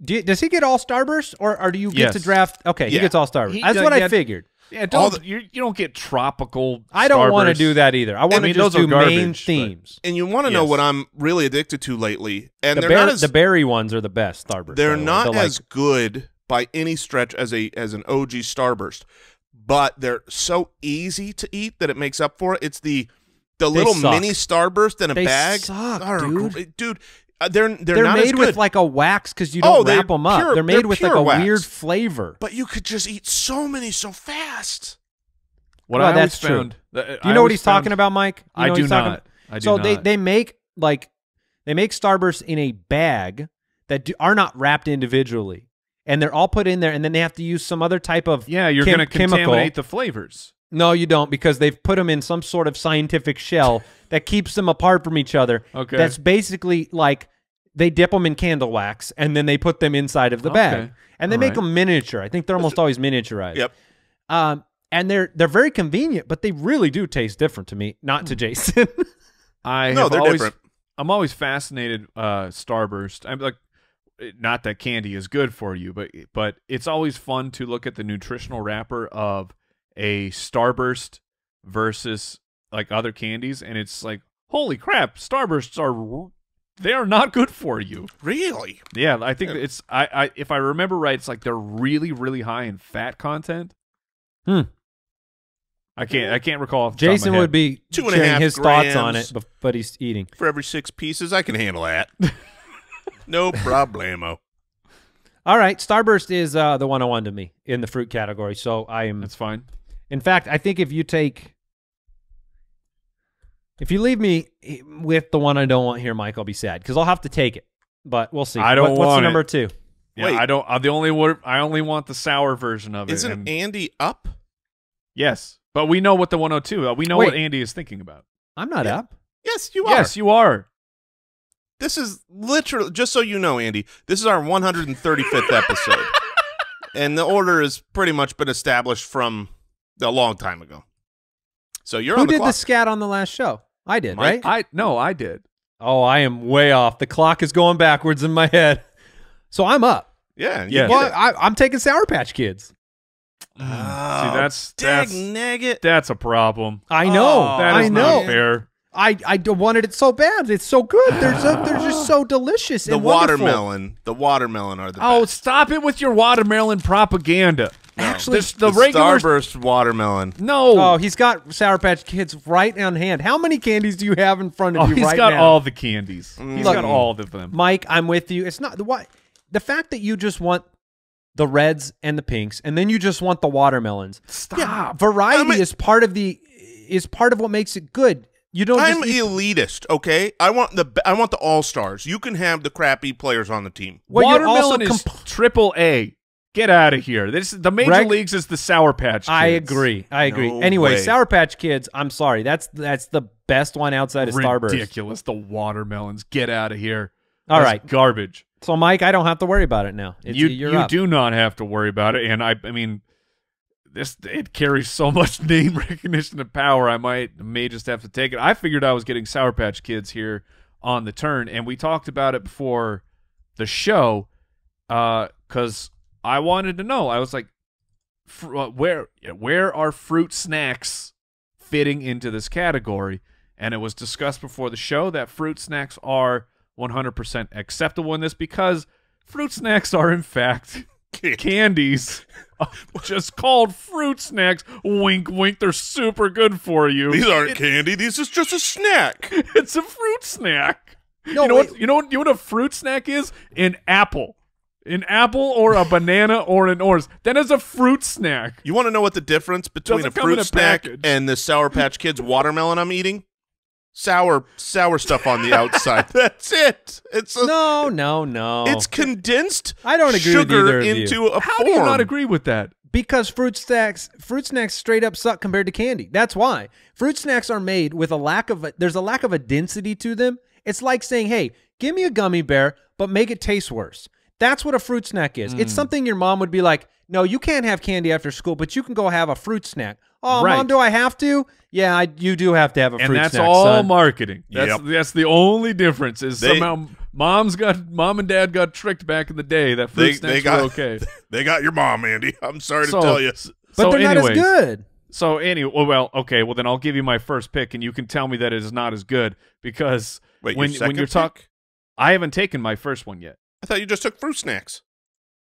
does he get all Starburst, or do you get Yes. to draft? Okay, he Yeah. gets all Starburst. He That's does- what I yeah. figured. Yeah, All you don't get tropical. I don't want to Starburst. do that either. I want to mean, just those are do main garbage, but- themes. And you want to know Yes. what I'm really addicted to lately, and The, they're not as the berry ones are the best Starburst. they're by the way. not The, as good by any stretch as an OG Starburst, but they're so easy to eat that it makes up for it. It's the little suck. mini Starburst in a They bag. suck, Are dude. great. They're They're not as made good. with like a wax because you Oh, don't they're wrap them up. pure- they're made they're with like pure a wax. weird flavor. But you could just eat so many so fast. What Well, I always that's true. found. Do you know what he's talking about, Mike? You I know what do he's talking not. I do so not. they make Starburst in a bag that are not wrapped individually, and they're all put in there, and then they have to use some other type of Yeah, you're going to chemical. contaminate the flavors. No, you don't, because they've put them in some sort of scientific shell that keeps them apart from each other. Okay. That's basically like they dip them in candle wax, and then they put them inside of the bag, Okay. and they All make right. them miniature. I think they're almost always miniaturized. Yep. And they're very convenient, but they really do taste different to me, not to Jason. No, they're different. I'm always fascinated. Starburst. I'm like, not that candy is good for you, but it's always fun to look at the nutritional wrapper of a Starburst versus like other candies, and it's like, holy crap, Starbursts they are not good for you. Really? Yeah, I think it's I if I remember right, it's like they're really, really high in fat content. I can't recall. Off the top of my Jason head. would be 2.5 sharing his thoughts on grams. it, but he's eating. For every 6 pieces, I can handle that. No problemo. All right, Starburst is the 101 to me in the fruit category. So I am. That's fine. In fact, I think if you leave me with the one I don't want here, Mike, I'll be sad because I'll have to take it. But we'll see. I don't What's the want it. number 2? Yeah, Wait. I don't. I only want the sour version of it. Isn't and- Andy up? yes, but we know what the 102. We know Wait. what Andy is thinking about. I'm not Yeah. up. Yes, you are. Yes, you are. This is literally, just so you know, Andy, this is our 135th episode. And the order has pretty much been established from a long time ago. So you're Who on the did clock. the scat on the last show? I did, Mike? right? I did. Oh, I am way off. The clock is going backwards in my head. So I'm up. Yeah. Yeah. Well, I'm taking Sour Patch Kids. Oh, See, that's nagget. that's a problem. I know. Oh, That I is know. not fair. I wanted it so bad. It's so good. They're just so delicious The and wonderful. watermelon are the Oh, best. stop it with your watermelon propaganda. Actually, the regular Starburst watermelon. no. Oh, he's got Sour Patch Kids right on hand. How many candies do you have in front of you he's right got now? all the candies. He's Look, got all of them. Mike, I'm with you. It's not the fact that you just want the reds and the pinks, and then you just want the watermelons. Stop. Variety is part of what makes it good. You don't. I'm just eat, elitist, okay? I want the all-stars. You can have the crappy players on the team. well, you're also Watermelon is triple A. Get out of here. The major leagues is the Sour Patch Kids. I agree. No Anyway, way. Sour Patch Kids. I'm sorry. That's the best one outside of Starburst. Ridiculous. The watermelons. Get out of here. All That's right. garbage. So, Mike, I don't have to worry about it now. You're You up. do not have to worry about it, and I mean, it carries so much name recognition and power. I may just have to take it. I figured I was getting Sour Patch Kids here on the turn, and we talked about it before the show, because I wanted to know. I was like, where are fruit snacks fitting into this category? And it was discussed before the show that fruit snacks are 100% acceptable in this because fruit snacks are, in fact, candies, just called fruit snacks. Wink, wink. They're super good for you. These aren't candy. This is just a snack. It's a fruit snack. No, You know what a fruit snack is? An apple. An apple or a banana or an orange. That is a fruit snack. You want to know what the difference between a Doesn't come in fruit a snack package. and the Sour Patch Kids watermelon I'm eating? Sour stuff on the outside. That's it. It's a, No. It's condensed I don't agree with sugar either of you. into a How form. do you not agree with that? Because fruit snacks straight up suck compared to candy. That's why. Fruit snacks are made with there's a lack of a density to them. It's like saying, hey, give me a gummy bear, but make it taste worse. That's what a fruit snack is. It's something your mom would be like, no, you can't have candy after school, but you can go have a fruit snack. Oh, Right. Mom, do I have to? Yeah, you do have to have a fruit And that's snack, all son. marketing. Yep. That's the only difference is They- somehow mom and dad got tricked back in the day that fruit snacks were okay. They got your mom, Andy. I'm sorry to So- tell you. But they're not as anyways, good. So anyway, okay, well then I'll give you my first pick, and you can tell me that it is not as good because Wait, when your second you're talking, pick? I haven't taken my first one yet. I thought you just took fruit snacks.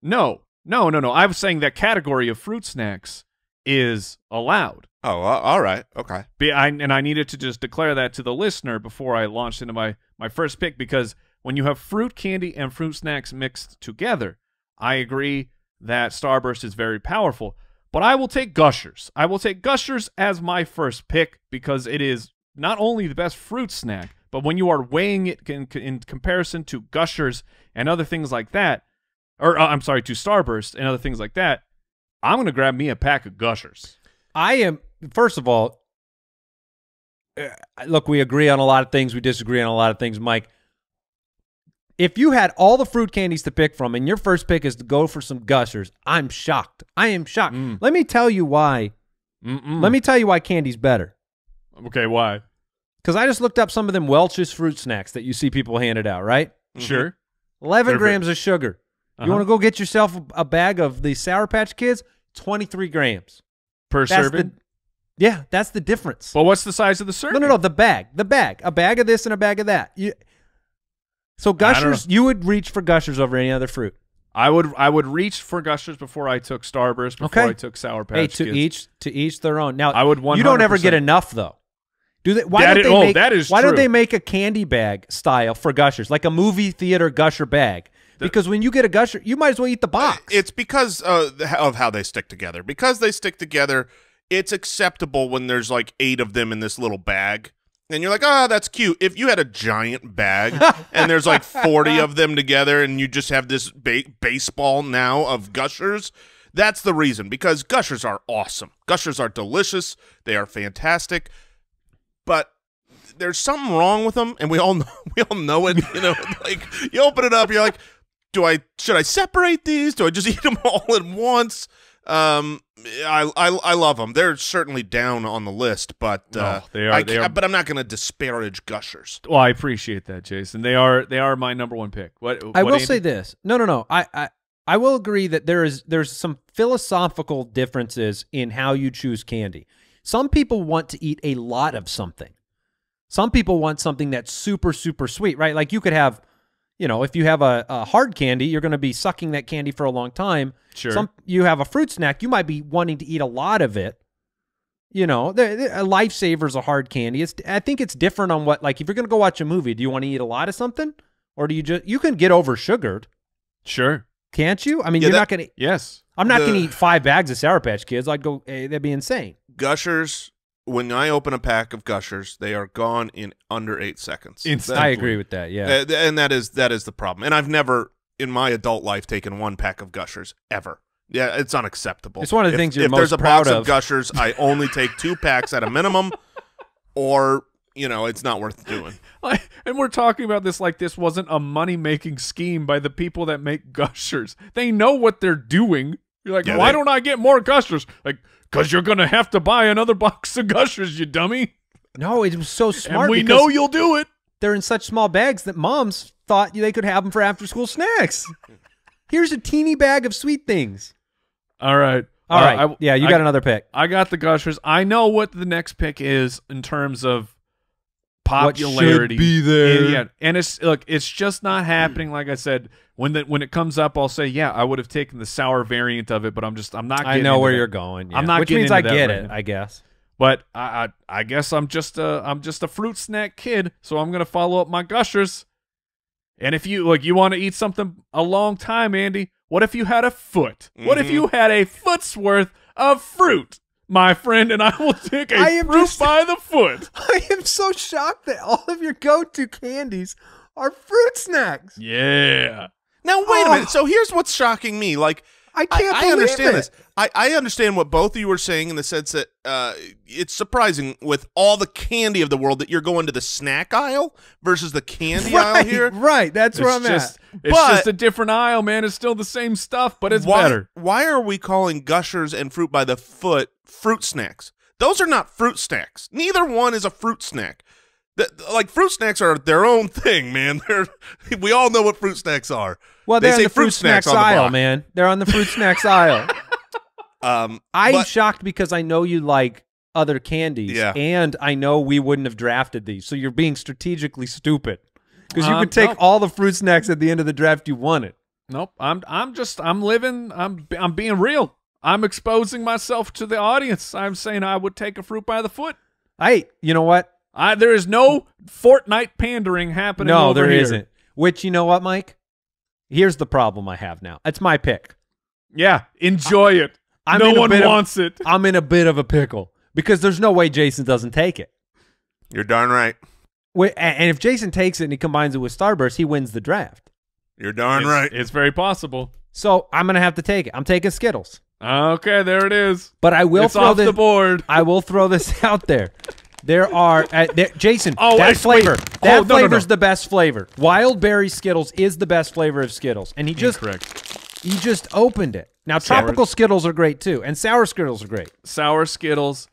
No. I was saying that category of fruit snacks is allowed. Oh, all right. Okay. And I needed to just declare that to the listener before I launched into my first pick, because when you have fruit candy and fruit snacks mixed together, I agree that Starburst is very powerful. But I will take Gushers. I will take Gushers as my first pick because it is not only the best fruit snack, but when you are weighing it in comparison to Gushers and other things like that, or I'm sorry, to Starburst and other things like that, I'm going to grab me a pack of Gushers. First of all, look, we agree on a lot of things. We disagree on a lot of things, Mike. If you had all the fruit candies to pick from and your first pick is to go for some Gushers, I'm shocked. I am shocked. Let me tell you why. Let me tell you why candy's better. Okay, why? Because I just looked up some of them Welch's fruit snacks that you see people handed out, right? Sure. 11 They're grams of sugar. You want to go get yourself a bag of the Sour Patch Kids? 23 grams. Per serving? Yeah, that's the difference. Well, what's the size of the serving? No, the bag. A bag of this and a bag of that. So Gushers, you would reach for Gushers over any other fruit. I would reach for Gushers before I took Starburst, before I took Sour Patch Kids. To each their own. Now, I would 100%. You don't ever get enough though. Do they? Why don't they make a candy bag style for Gushers, like a movie theater Gusher bag? Because when you get a Gusher, you might as well eat the box. It's because of how they stick together. Because they stick together, it's acceptable when there's like 8 of them in this little bag. And you're like, oh, that's cute. If you had a giant bag and there's like 40 of them together and you just have this baseball now of Gushers, that's the reason. Because Gushers are awesome. Gushers are delicious. They are fantastic. But there's something wrong with them, and we all know it. You know, like you open it up, you're like, should I separate these? Do I just eat them all at once? I love them. They're certainly down on the list, but they are. But I'm not going to disparage Gushers. Well, I appreciate that, Jason. They are my number one pick. I will say this. No. I will agree that there's some philosophical differences in how you choose candy. Some people want to eat a lot of something. Some people want something that's super, super sweet, right? Like you could have, if you have a hard candy, you're going to be sucking that candy for a long time. Sure. You have a fruit snack, you might be wanting to eat a lot of it. A Lifesaver's a hard candy. I think it's different on what, like if you're going to go watch a movie, do you want to eat a lot of something? Or do you can get over sugared. Sure. Can't you? I mean, you're not going to. Yes. I'm not going to eat 5 bags of Sour Patch Kids. I'd go, that'd be insane. Gushers, when I open a pack of Gushers, they are gone in under 8 seconds. I agree with that, yeah. And that is the problem. And I've never, in my adult life, taken 1 pack of Gushers, ever. Yeah, it's unacceptable. It's one of the things you're if most there's a proud box of. of Gushers, I only take 2 packs at a minimum, or, it's not worth doing. And we're talking about this like this wasn't a money-making scheme by the people that make Gushers. They know what they're doing. You're like, why don't I get more Gushers? Like, because you're going to have to buy another box of Gushers, you dummy. No, it was so smart. And we know you'll do it. They're in such small bags that moms thought they could have them for after-school snacks. Here's a teeny bag of sweet things. All right. All right. You got another pick. I got the Gushers. I know what the next pick is in terms of popularity. What should be there. Yeah, and it's just not happening. Like I said, when it comes up, I'll say, yeah, I would have taken the sour variant of it, but I'm not. I know where you're going. Yeah. I'm not. Which getting means into I that get right it. now. I guess. But I guess I'm just a fruit snack kid, so I'm gonna follow up my Gushers. And if you want to eat something a long time, Andy, what if you had a foot? What if you had a foot's worth of fruit, my friend? And I will take a fruit by the foot. I am so shocked that all of your go-to candies are fruit snacks. Yeah. Now wait a minute. So here's what's shocking me. Like I can't I believe understand it. this. I understand what both of you were saying in the sense that it's surprising with all the candy of the world that you're going to the snack aisle versus the candy aisle here. Right, that's where I'm at. It's just a different aisle, man. It's still the same stuff, but it's better. Why are we calling Gushers and Fruit by the Foot fruit snacks? Those are not fruit snacks. Neither one is a fruit snack. Like fruit snacks are their own thing, man. We all know what fruit snacks are. Well, they they're say on the fruit snacks on the aisle, box. man. They're on the fruit snacks aisle. I'm But- shocked because I know you like other candies, Yeah. and I know we wouldn't have drafted these. So you're being strategically stupid because you could take Nope. all the fruit snacks at the end of the draft you wanted. Nope. I'm being real. I'm exposing myself to the audience. I'm saying I would take a fruit by the foot. Hey, you know what? There is no Fortnite pandering happening. No, over there here. isn't. Which, you know what, Mike? Here's the problem I have now. It's my pick. Yeah, enjoy it. I'm no in a one bit of- wants it. I'm in a bit of a pickle because there's no way Jason doesn't take it. You're darn right. And if Jason takes it and he combines it with Starburst, he wins the draft. You're darn right. It's very possible. So I'm going to have to take it. I'm taking Skittles. Okay, there it is. But I will It's throw off the board. I will throw this out there. There are Jason. Oh, that wait, flavor. wait. That Oh, no, no, flavor's no. the best flavor. Wild berry Skittles is the best flavor of Skittles, and he just opened it. Now tropical Skittles are great too, and sour Skittles are great. Sour Skittles.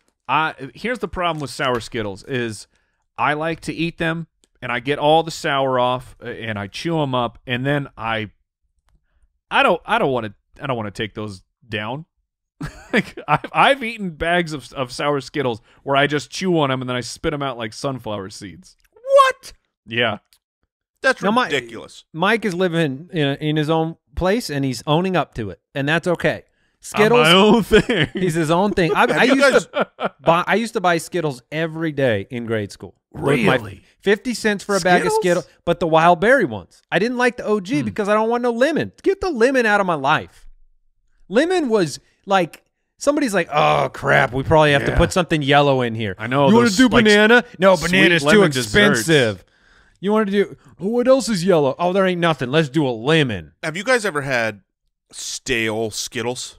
Here's the problem with sour Skittles is I like to eat them and I get all the sour off and I chew them up and then I don't want to take those down. Like I've eaten bags of sour Skittles where I just chew on them and then I spit them out like sunflower seeds. What? Yeah. That's Now, ridiculous. Mike is living in his own place, and he's owning up to it, and that's okay. Skittles, My own thing. he's his own thing. I used to buy Skittles every day in grade school. With my Really? 50 cents for a bag of Skittles? Skittles, but the wild berry ones. I didn't like the OG because I don't want no lemon. Get the lemon out of my life. Lemon was like, somebody's like, oh, crap, we probably have to put something yellow in here. I know, You want those, to do like, banana? No, sweet banana's too lemon expensive. desserts. You want to do, what else is yellow? Oh, there ain't nothing. Let's do a lemon. Have you guys ever had stale Skittles?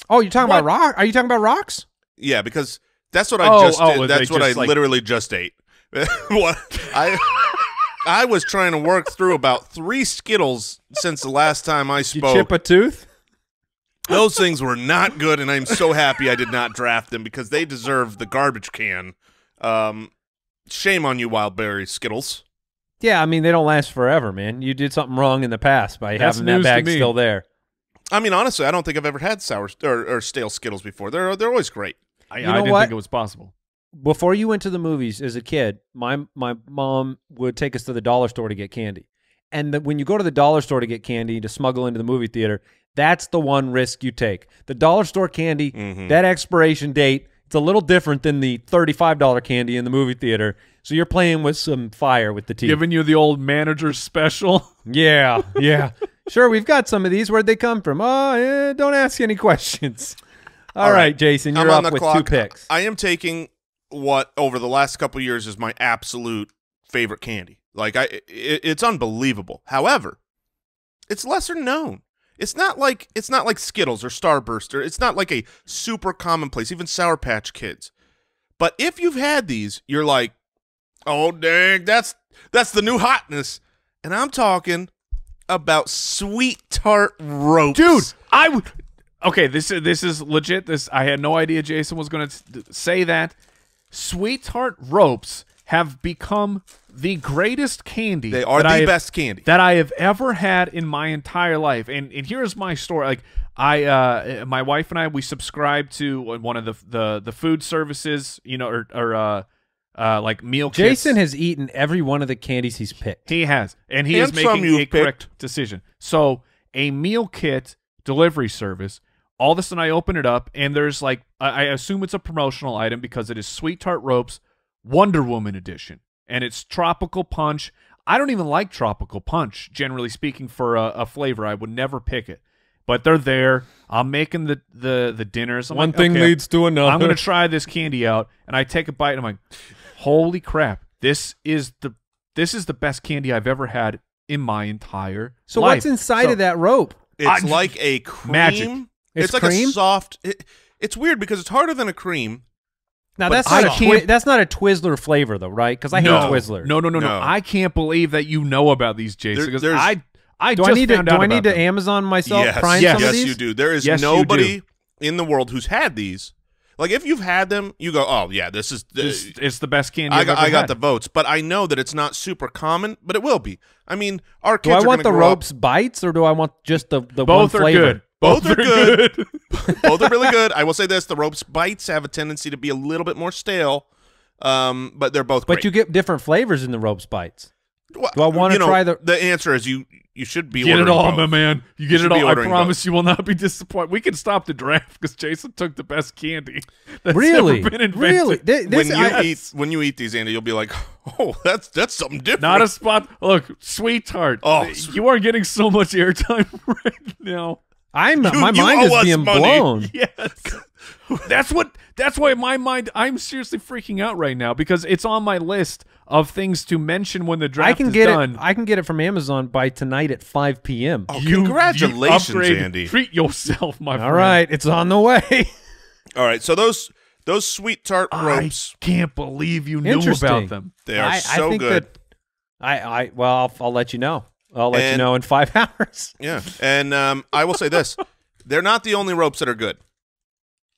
Oh, you're talking about rock? Are you talking about rocks? Yeah, because that's what I just did. they That's what I just, like- literally just ate. What I was trying to work through about 3 Skittles since the last time I You spoke. chip a tooth? Those things were not good, and I'm so happy I did not draft them because they deserve the garbage can. Shame on you, wild berry Skittles. Yeah, I mean, they don't last forever, man. You did something wrong in the past by That's having that news to bag me. still there. I mean, honestly, I don't think I've ever had sour or stale Skittles before. They're always great. I know didn't what? think it was possible. Before you went to the movies as a kid, my mom would take us to the dollar store to get candy. And when you go to the dollar store to get candy to smuggle into the movie theater, that's the one risk you take. The dollar store candy, that expiration date, it's a little different than the $35 candy in the movie theater. So you're playing with some fire with the teeth. Giving you the old manager special. Yeah, yeah. Sure, we've got some of these. Where'd they come from? Oh, don't ask any questions. All right, Jason, you're I'm on up the with clock. 2 picks. I am taking what over the last couple of years is my absolute favorite candy. Like it's unbelievable. However, it's lesser known. It's not like Skittles or Starburst, or it's not like a super commonplace, even Sour Patch Kids. But if you've had these, you're like, oh dang, that's the new hotness. And I'm talking about Sweet Tart Ropes. Dude, okay, this is legit. I had no idea Jason was going to say that. Sweet Tart Ropes have become the greatest candy. They are the best candy that I have ever had in my entire life. And here's my story. Like my wife and I, we subscribe to one of the food services, you know, or like meal kits. Jason has eaten every one of the candies he's picked. He has, and he is And some making a you've correct decision. So a meal kit delivery service. All of a sudden, I open it up, and there's like I assume it's a promotional item because it is Sweet Tart Ropes Wonder Woman edition, and it's tropical punch. I don't even like tropical punch, generally speaking, for a flavor. I would never pick it, but they're there. I'm making the dinners. I'm One like, thing okay, leads to another. I'm going to try this candy out, and I take a bite, and I'm like, holy crap! This is the best candy I've ever had in my entire So life. what's inside So- of that rope? It's like a cream. Magic. It's like cream? a soft. It's weird because it's harder than a cream. Now But that's not a Twizzler flavor though, right? Because I hate Twizzler. No. No. I can't believe that you know about these, Jason. Because there's- I Do just I need to found out do I need about to them. Amazon myself Yes, Prime yes. some of yes, these? you do. There is Yes, you nobody do. in the world who's had these. Like if you've had them, you go, oh yeah, this is. It's the best candy I I've got, ever I got had. the votes, but I know that it's not super common, but it will be. I mean, our Do kids I are want the gonna grow up- ropes bites or do I want just the one Both are flavor? good. Both are good. good. Both are really good. I will say this: the ropes bites have a tendency to be a little bit more stale, but they're both. But great. you get different flavors in the ropes bites. Well, do I wanna you know, try the- The answer is you should be Get it ordering all, both. my man. You get should it be all. I ordering promise both. you will not be disappointed. We can stop the draft because Jason took the best candy that's Really? ever been invented. Really? When you eat these, Andy, you'll be like, oh, that's something different. Not a spot. Look, Sweetheart. Oh, you are getting so much airtime right now. my you mind owe is us being money. blown. Yes. That's why my mind, I'm seriously freaking out right now because it's on my list of things to mention when the draft I can is get done. it. I can get it from Amazon by tonight at 5 p.m. Oh, You congratulations, upgrade. Andy. Treat yourself, my friend. All right, it's on the way. All right, so those sweet tart ropes, I can't believe you knew Interesting. about them. they are I so think good. that well, I'll let you know. I'll let you And- know in 5 hours. Yeah, and I will say this: they're not the only ropes that are good,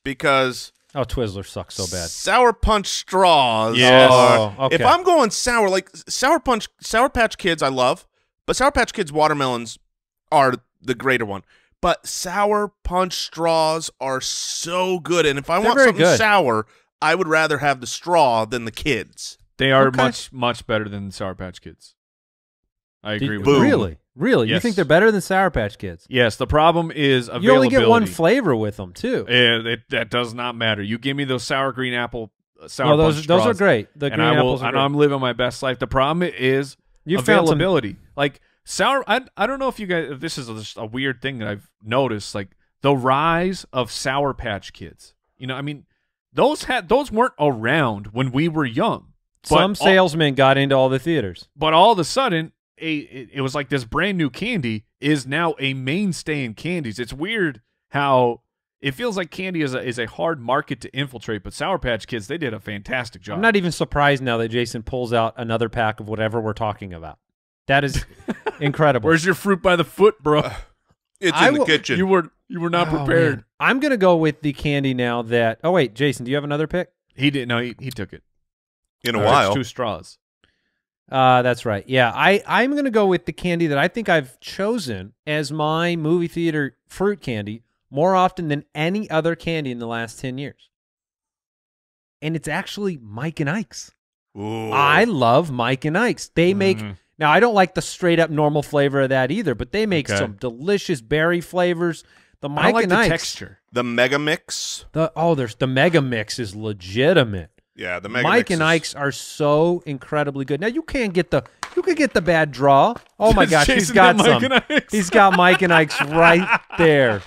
because Oh, Twizzler sucks so bad. Sour Punch straws. Yes. are- Oh, okay. If I'm going sour, like Sour Patch Kids, I love, but Sour Patch Kids watermelons are the greater one. But Sour Punch straws are so good, and if I They're want very something good. sour, I would rather have the straw than the kids. They are Okay. much better than Sour Patch Kids. I agree with Boom. that. Really? You Yes. think they're better than Sour Patch Kids? Yes, the problem is availability. You only get one flavor with them too. Yeah, that does not matter. You give me those sour green apple, sour No, those punch are straws, great. The and green I will, apples are and great. I'm living my best life. The problem is You found some- availability. Like sour, I don't know if you guys. If this is just a weird thing that I've noticed. Like the rise of Sour Patch Kids. You know, I mean, those weren't around when we were young. Some salesmen got into all the theaters. But all of a sudden, it was like this brand new candy is now a mainstay in candies. It's weird how it feels like candy is a hard market to infiltrate, but Sour Patch Kids, they did a fantastic job. I'm not even surprised now that Jason pulls out another pack of whatever we're talking about. That is incredible. Where's your fruit by the foot, bro? It's I in the will- kitchen. You were not Oh, prepared. man. I'm going to go with the candy now that – oh, wait, Jason, do you have another pick? He didn't. No, he took it. in a It's while. 2 straws. That's right. Yeah, I'm going to go with the candy that I think I've chosen as my movie theater fruit candy more often than any other candy in the last 10 years. And it's actually Mike and Ike's. Ooh. I love Mike and Ike's. They make now I don't like the straight up normal flavor of that either, but they make Okay. some delicious berry flavors. The I Mike don't like and the Ike's texture. the Mega Mix. there's the Mega Mix is legitimate. Yeah, the Mega Mike Mix and is- Ike's are so incredibly good. Now you can get the bad draw. Oh my gosh, he's Jason got had some. Mike and Ike's. He's got Mike and Ike's right there.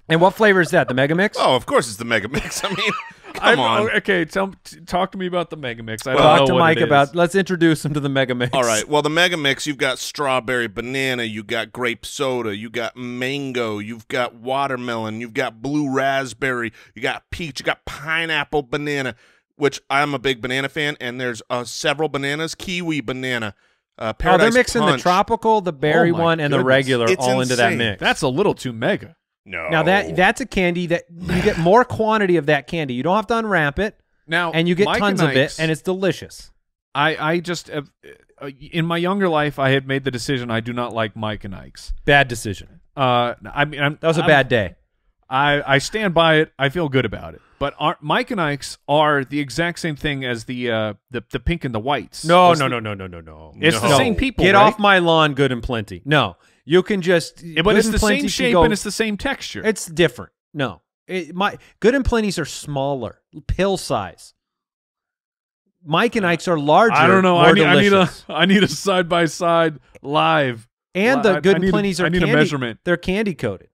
And what flavor is that? The Mega Mix? Oh, of course it's the Mega Mix. I mean, come on. Okay, talk to me about the Mega Mix. I Well, don't know Talk to what Mike it is. about. Let's introduce him to the Mega Mix. All right. Well, the Mega Mix, you've got strawberry banana, you got grape soda, you got mango, you've got watermelon, you've got blue raspberry, you got peach, you got pineapple banana, which I'm a big banana fan, and there's several bananas, kiwi banana, Oh, Paradise they're mixing Punch. the tropical, the berry Oh my one, and the goodness. regular It's all into that insane. mix. That's a little too mega. No. Now that's a candy that you get more quantity of that candy. You don't have to unwrap it, Now, and you get Mike tons and of it, Ike's, and it's delicious. I just in my younger life, I had made the decision I do not like Mike and Ike's. Bad decision. I mean, That was a bad day. I stand by it. I feel good about it. But Mike and Ike's are the exact same thing as the pink and the whites. No. It's the same people. Get right? off my lawn, Good and Plenty. No, you can just. Yeah, Good but it's and the Plenty same can shape go- and it's the same texture. It's different. No, Good and Plenty's are smaller, pill size. Mike and Ike's are larger. I don't know. More delicious. I need a side by side live. And the Good and I Plenty's are need candy. a measurement. They're candy coated.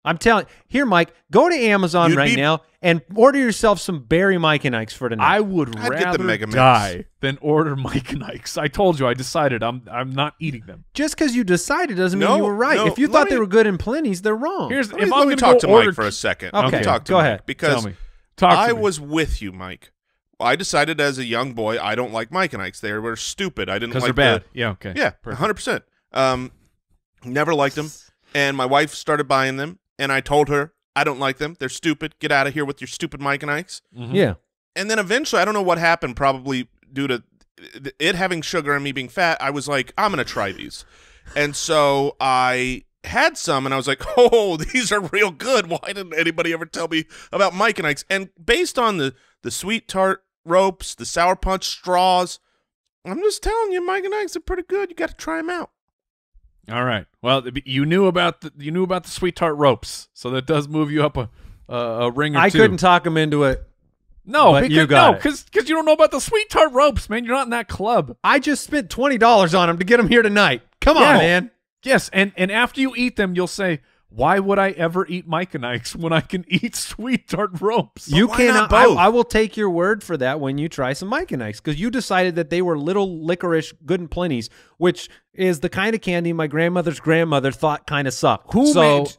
I'm telling. Here, Mike, go to Amazon You'd right be- now and order yourself some berry Mike and Ike's for tonight. I would I'd get the rather Mega Mix. die than order Mike and Ike's. I told you. I decided I'm not eating them. Just because you decided doesn't mean No, you were right. no, if you let thought me- they were Good and Plenty's, they're wrong. Here's Let if me, I'm let me going talk to to go order. Mike for a second. Okay, Let me talk to go Mike ahead. because Tell me. Talk to I me. was with you, Mike. I decided as a young boy I don't like Mike and Ike's. They were stupid. I didn't because like they're bad. Yeah. Okay. Yeah, Perfect. 100%. Never liked them, and my wife started buying them, and I told her I don't like them. They're stupid. Get out of here with your stupid Mike and Ike's. Mhm. Yeah. And then eventually, I don't know what happened, probably due to it having sugar and me being fat, I was like, I'm going to try these. And so I had some, and I was like, oh, these are real good. Why didn't anybody ever tell me about Mike and Ike's? And based on the sweet tart ropes, the sour punch straws, I'm just telling you, Mike and Ike's are pretty good. You got to try them out. All right. Well, you knew about the sweet tart ropes, so that does move you up a ring or I two. couldn't talk him into it. No, but because, you got no, it. because you don't know about the sweet tart ropes, man. You're not in that club. I just spent $20 on them to get them here tonight. Come on, Yeah. man. Yes, and after you eat them, you'll say, "Why would I ever eat Mike and Ike's when I can eat sweet tart ropes?" You why cannot. not both? I will take your word for that when you try some Mike and Ike's because you decided that they were little licorice Good and Plenty's, which is the kind of candy my grandmother's grandmother thought kind of sucked.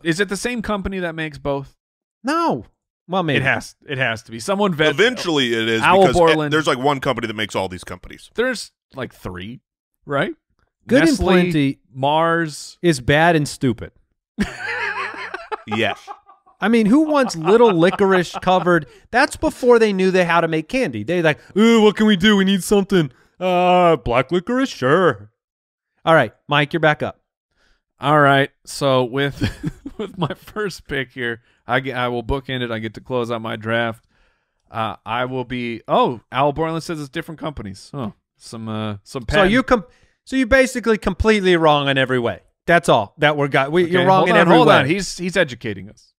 Is it the same company that makes both? No. Well, maybe It has to be someone. Eventually, it is Owl because Borland. there's like one company that makes all these companies. There's like 3, right? Good and Nestle, Plenty Mars. is bad and stupid. Yeah. I mean, who wants little licorice covered? That's before they knew how to make candy. They like, ooh, what can we do? We need something. Black licorice, sure. All right, Mike, you're back up. All right. So with with my first pick here, I will bookend it. I get to close out my draft. I will be. Oh, Al Borland says it's different companies. Oh, some So patent- you basically completely wrong in every way. That's all that we're got. Okay, You're wrong in every hold way. on. He's educating us.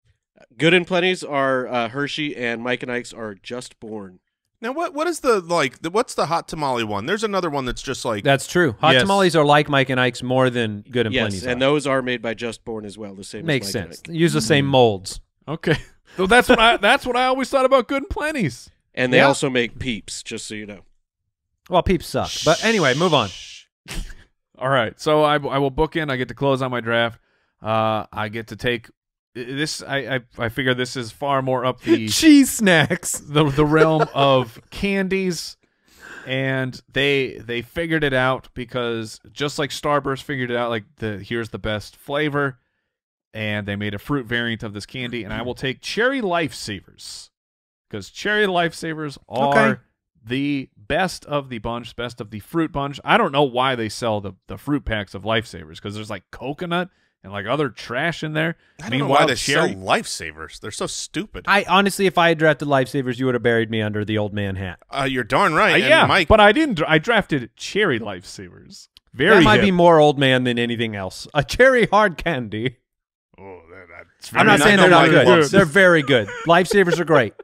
Good and Plenty's are Hershey, and Mike and Ike's are Just Born. Now, what is what's the hot tamale one? There's another one that's just like That's true. Hot Yes. tamales are like Mike and Ike's more than Good and Yes, Plenty's. and are. those are made by Just Born as well. The same. Makes as Mike and sense. Ike. Use the same molds. Okay. So that's what I always thought about Good and Plenty's. And they Yeah. also make Peeps, just so you know. Well, peeps suck. But anyway, move on. All right. So I will book in. I get to close out my draft. I get to take this. I figure this is far more up the Cheese snacks. the realm of candies, and they figured it out because just like Starburst figured it out, like here's the best flavor, and they made a fruit variant of this candy, and I will take Cherry Lifesavers because Cherry Lifesavers are Okay. the best of the bunch, best of the fruit bunch. I don't know why they sell the fruit packs of Lifesavers because there's like coconut and like other trash in there. I don't know Meanwhile, why they sell Cherry lifesavers. They're so stupid. I honestly, if I had drafted Lifesavers, you would have buried me under the old man hat. You're darn right. And yeah, Mike, but I didn't. I drafted Cherry Lifesavers. Very That might hip. be more old man than anything else. A cherry hard candy. Oh, that's I'm not I saying know they're not Mike good. loves- They're very good. Lifesavers are great.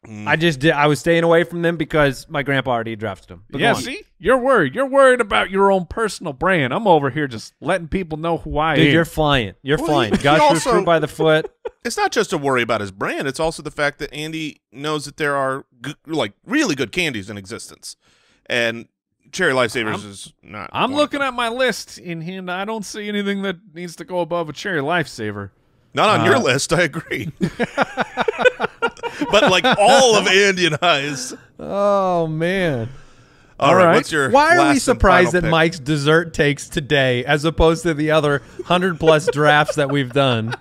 Mm. I was staying away from them because my grandpa already drafted them. But go Yeah, on. see, you're worried. You're worried about your own personal brand. I'm over here just letting people know who I Dude, am. you're flying. You're Well, flying. he Got your also- fruit by the foot. It's not just a worry about his brand. It's also the fact that Andy knows that there are really good candies in existence, and Cherry Lifesavers is not. I'm one of looking them. at my list in here, and I don't see anything that needs to go above a Cherry Lifesaver. Not on your list. I agree. But like all of Andy and I's. Oh man. All right. right. What's your? Why are last we and surprised final that pick? Mike's dessert takes today as opposed to the other 100+ drafts that we've done?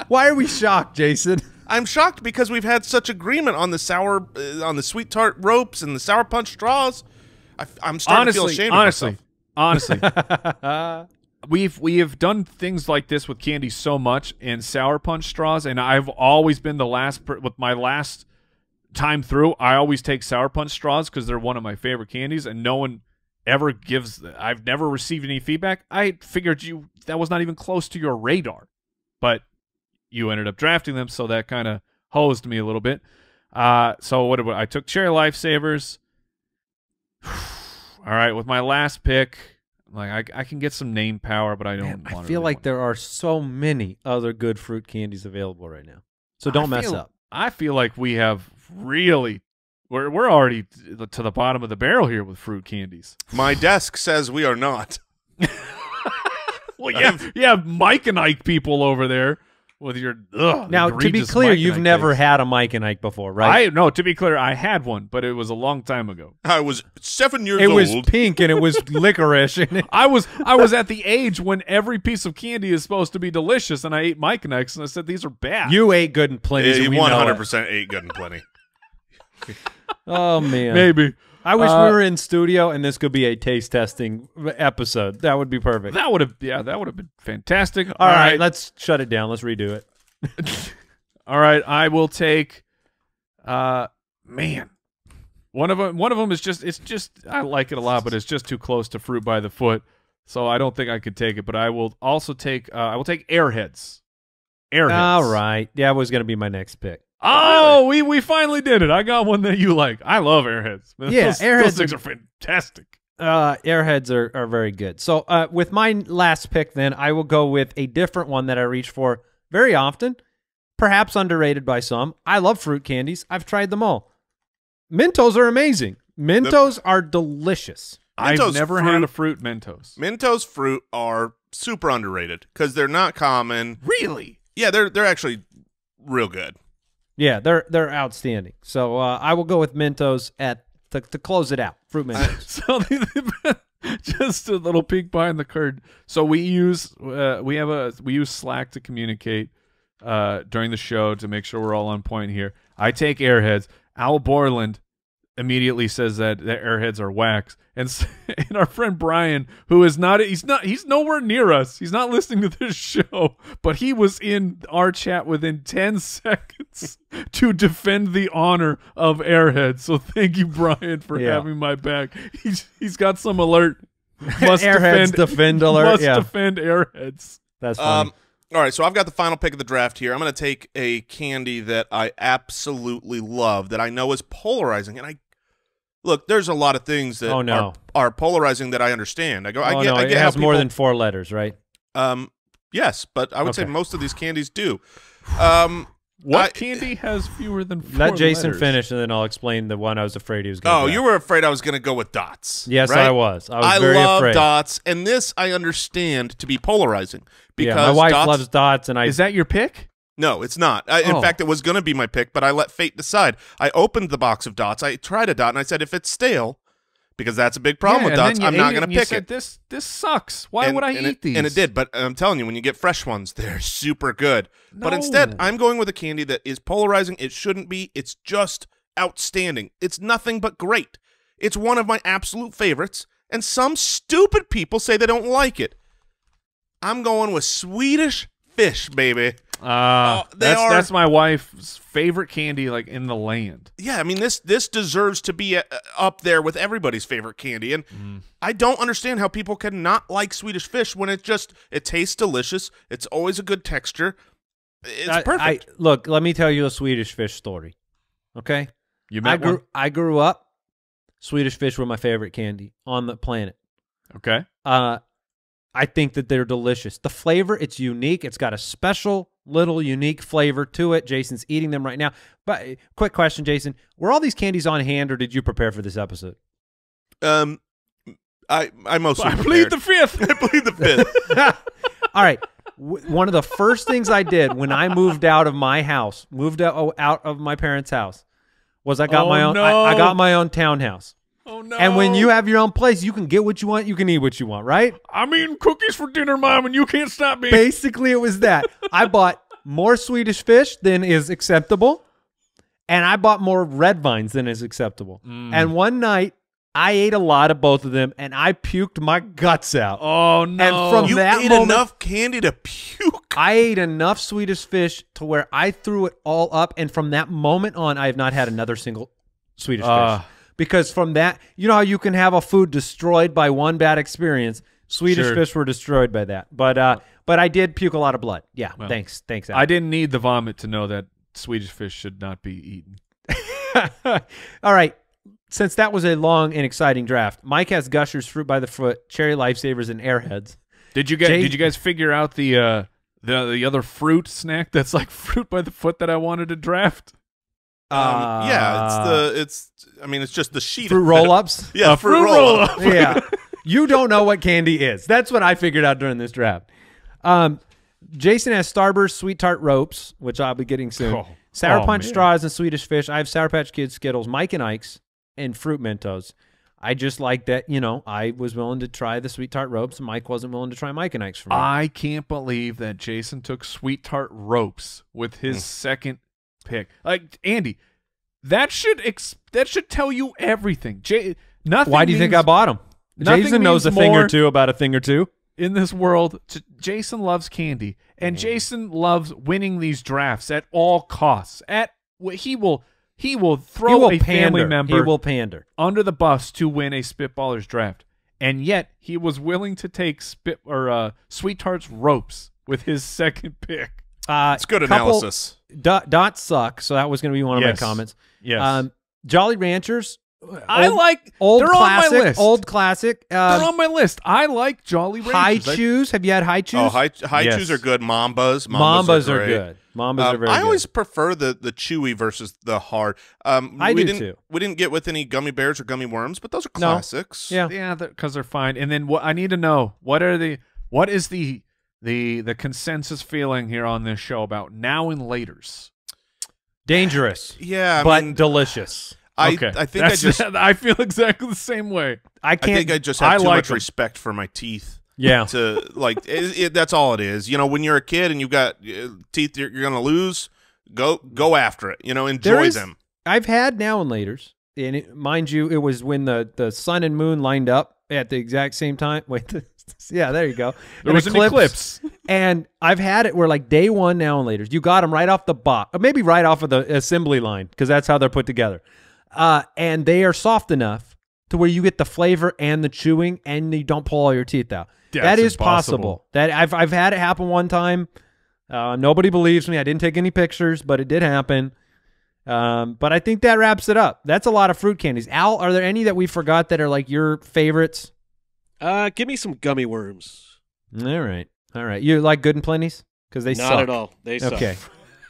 Why are we shocked, Jason? I'm shocked because we've had such agreement on the on the sweet tart ropes and the sour punch straws. I'm starting to feel ashamed of myself. Honestly, we have done things like this with candy so much and Sour Punch straws, and I've always been the last with my last time through. I always take Sour Punch straws because they're one of my favorite candies, and no one ever gives. I've never received any feedback. I figured that was not even close to your radar, but you ended up drafting them, so that kind of hosed me a little bit. So I took Cherry Lifesavers. All right, with my last pick. Like I can get some name power, but I don't. I feel like there are so many other good fruit candies available right now. So don't mess up. I feel like we have we're already to the bottom of the barrel here with fruit candies. My desk says we are not. Well, you have Mike and Ike people over there with your now. To be clear, you've never had a Mike and Ike before, right? No, to be clear, I had one, but it was a long time ago. I was 7 years old. It was pink and it was licorice. And I was at the age when every piece of candy is supposed to be delicious, and I ate Mike and Ike's, and I said these are bad. You ate Good and Plenty. Yeah, you 100% ate Good and Plenty. Oh man, maybe. I wish we were in studio and this could be a taste testing episode. That would be perfect. That would have been fantastic. All right, let's shut it down. Let's redo it. All right, I will take. Man, one of them is just I like it a lot, but it's just too close to Fruit by the Foot, so I don't think I could take it. But I will also take. I will take Airheads. Airheads. All right, yeah, that was going to be my next pick. Oh, we finally did it. I got one that you like. I love Airheads. Yeah, Airheads those things are fantastic. Airheads are very good. So with my last pick, then I will go with a different one that I reach for very often, perhaps underrated by some. I love fruit candies. I've tried them all. Mentos are amazing. Mentos are delicious. I've never had a fruit Mentos. Mentos fruit are super underrated because they're not common. Really? Yeah, they're actually real good. Yeah, they're outstanding. So I will go with Mentos to close it out. Fruit Mentos. So just a little peek behind the curtain. So we use Slack to communicate during the show to make sure we're all on point here. I take Airheads. Al Borland immediately says that the Airheads are wax, and our friend Brian, who is he's nowhere near us. He's not listening to this show, but he was in our chat within 10 seconds to defend the honor of Airheads. So thank you, Brian, for having my back. He's got some alert. Must Airheads defend alert. Must defend Airheads. That's funny. All right, so I've got the final pick of the draft here. I'm going to take a candy that I absolutely love that I know is polarizing, and look, there's a lot of things that are polarizing that I understand. I get it has more than 4 letters, right? Yes, but I would say most of these candies do. What candy has fewer than 4 Let Jason letters? finish, and then I'll explain the one I was afraid he was going to Oh, you were afraid I was going to go with dots. Yes, right? I was. I was very love afraid. dots, and this I understand to be polarizing. Because my wife dots, loves dots, and Is that your pick? No, it's not. In fact, it was going to be my pick, but I let fate decide. I opened the box of dots. I tried a dot, and I said, if it's stale, because that's a big problem with dots, I'm not going to pick it. This sucks. Why would I eat these? And it did, but I'm telling you, when you get fresh ones, they're super good. No. But instead, I'm going with a candy that is polarizing. It shouldn't be. It's just outstanding. It's nothing but great. It's one of my absolute favorites, and some stupid people say they don't like it. I'm going with Swedish Fish, baby. That's my wife's favorite candy, like in the land. Yeah, I mean this deserves to be up there with everybody's favorite candy, and I don't understand how people can not like Swedish Fish when it tastes delicious. It's always a good texture. It's perfect. Look, let me tell you a Swedish Fish story. Okay, you met one? I grew up. Swedish Fish were my favorite candy on the planet. Okay. I think that they're delicious. The flavor, it's unique. It's got a special little unique flavor to it. Jason's eating them right now. But quick question, Jason. Were all these candies on hand, or did you prepare for this episode? I mostly I plead the fifth. I plead the fifth. All right. One of the first things I did when I moved out of my house, moved out of my parents' house, was I got my own. I got my own townhouse. Oh, no. And when you have your own place, you can get what you want. You can eat what you want, right? I'm eating cookies for dinner, Mom, and you can't stop me. Basically, it was that. I bought more Swedish Fish than is acceptable, and I bought more Red Vines than is acceptable. And one night, I ate a lot of both of them, and I puked my guts out. Oh, no. And from You that ate moment, enough candy to puke. I ate enough Swedish fish to where I threw it all up, and from that moment on, I have not had another single Swedish fish. Because from that, you know how you can have a food destroyed by one bad experience? Swedish fish were destroyed by that. But I did puke a lot of blood. Yeah, well, thanks, Al. I didn't need the vomit to know that Swedish fish should not be eaten. All right. Since that was a long and exciting draft, Mike has Gushers, Fruit by the Foot, Cherry Lifesavers, and Airheads. Did you guys figure out the other fruit snack that's like Fruit by the Foot that I wanted to draft? Yeah, it's just the sheet. Fruit roll-ups? Yeah, fruit roll-up. Yeah. You don't know what candy is. That's what I figured out during this draft. Jason has Starburst Sweet Tart Ropes, which I'll be getting soon. Sour Punch Straws and Swedish Fish. I have Sour Patch Kids Skittles, Mike and Ike's, and Fruit Mentos. I just like that, I was willing to try the Sweet Tart Ropes, and Mike wasn't willing to try Mike and Ike's for me. I can't believe that Jason took Sweet Tart Ropes with his second pick. Like, Andy, that should tell you everything. Nothing. Why do you think I bought them? Jason knows a thing or two about a thing or two. In this world, Jason loves candy, and Jason loves winning these drafts at all costs. He will throw a family member. He will pander under the bus to win a Spitballers draft, and yet he was willing to take Sweet Tart's Ropes with his second pick. It's good analysis. Dots suck, so that was going to be one of my comments. Yes. Jolly Ranchers. They're classic, on my list. Old classic. They're on my list. I like Jolly Ranchers. High Chews. Have you had High Chews? Oh, High Chews are good. Mambas are good. Mambas are very good. I always prefer the chewy versus the hard. I do too. We didn't get with any gummy bears or gummy worms, but those are classics. No. Yeah, because they're fine. And then I need to know what is the consensus feeling here on this show about now and laters? Dangerous. Yeah, but delicious. I think I feel exactly the same way. I think I just have too much respect for my teeth. Yeah. To that's all it is. When you're a kid and you've got teeth you're going to lose, go after it. Enjoy them. I've had now and laters, and mind you, it was when the sun and moon lined up at the exact same time. Wait, yeah, there you go. There was an eclipse. And I've had it where like day one now and laters, you got them right off the box, or maybe right off of the assembly line because that's how they're put together. And they are soft enough to where you get the flavor and the chewing, and you don't pull all your teeth out. That is possible. That I've had it happen one time. Nobody believes me. I didn't take any pictures, but it did happen. But I think that wraps it up. That's a lot of fruit candies. Al, are there any that we forgot that are like your favorites? Give me some gummy worms. All right. You like Good and Plenty's? Because they suck. Not at all. They suck. Okay.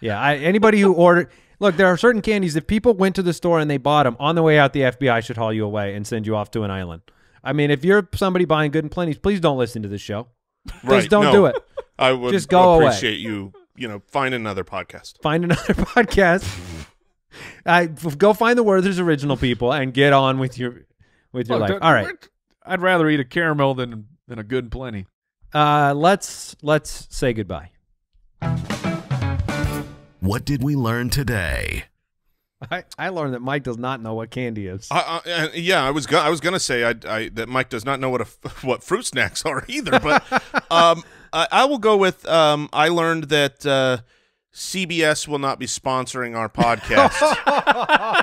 Yeah. Anybody who ordered. Look, there are certain candies, if people went to the store and they bought them, on the way out, the FBI should haul you away and send you off to an island. I mean, if you're somebody buying Good and Plenty's, please don't listen to this show. Please don't do it. I would just go appreciate you, find another podcast. Find another podcast. Go find the Werther's Original people and get on with your life. All right. I'd rather eat a caramel than a Good and Plenty. Let's say goodbye. What did we learn today? I learned that Mike does not know what candy is. Yeah, I was gonna say that Mike does not know what fruit snacks are either. But I will go with I learned that CBS will not be sponsoring our podcast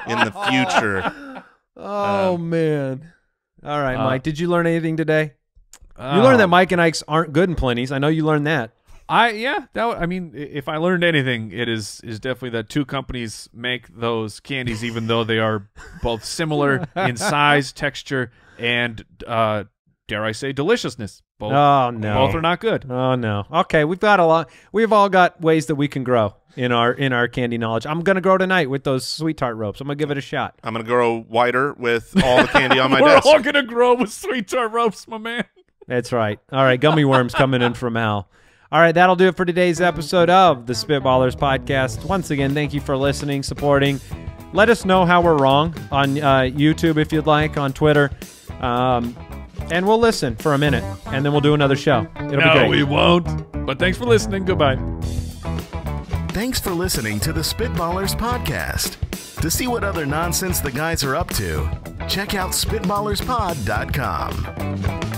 in the future. Oh man! All right, Mike. Did you learn anything today? You learned that Mike and Ike's aren't Good and Plenty's. I know you learned that. If I learned anything, it is definitely that two companies make those candies, even though they are both similar in size, texture, and dare I say, deliciousness. Both are not good. Oh no. Okay, we've got a lot. We've all got ways that we can grow in our candy knowledge. I'm gonna grow tonight with those Sweet Tart Ropes. I'm gonna give it a shot. I'm gonna grow whiter with all the candy on my desk. We're all gonna grow with Sweet Tart Ropes, my man. That's right. All right, gummy worms coming in from Al. All right, that'll do it for today's episode of the Spitballers Podcast. Once again, thank you for listening, supporting. Let us know how we're wrong on YouTube if you'd like, on Twitter. And we'll listen for a minute, and then we'll do another show. It'll be great. No, we won't. But thanks for listening. Goodbye. Thanks for listening to the Spitballers Podcast. To see what other nonsense the guys are up to, Check out SpitballersPod.com.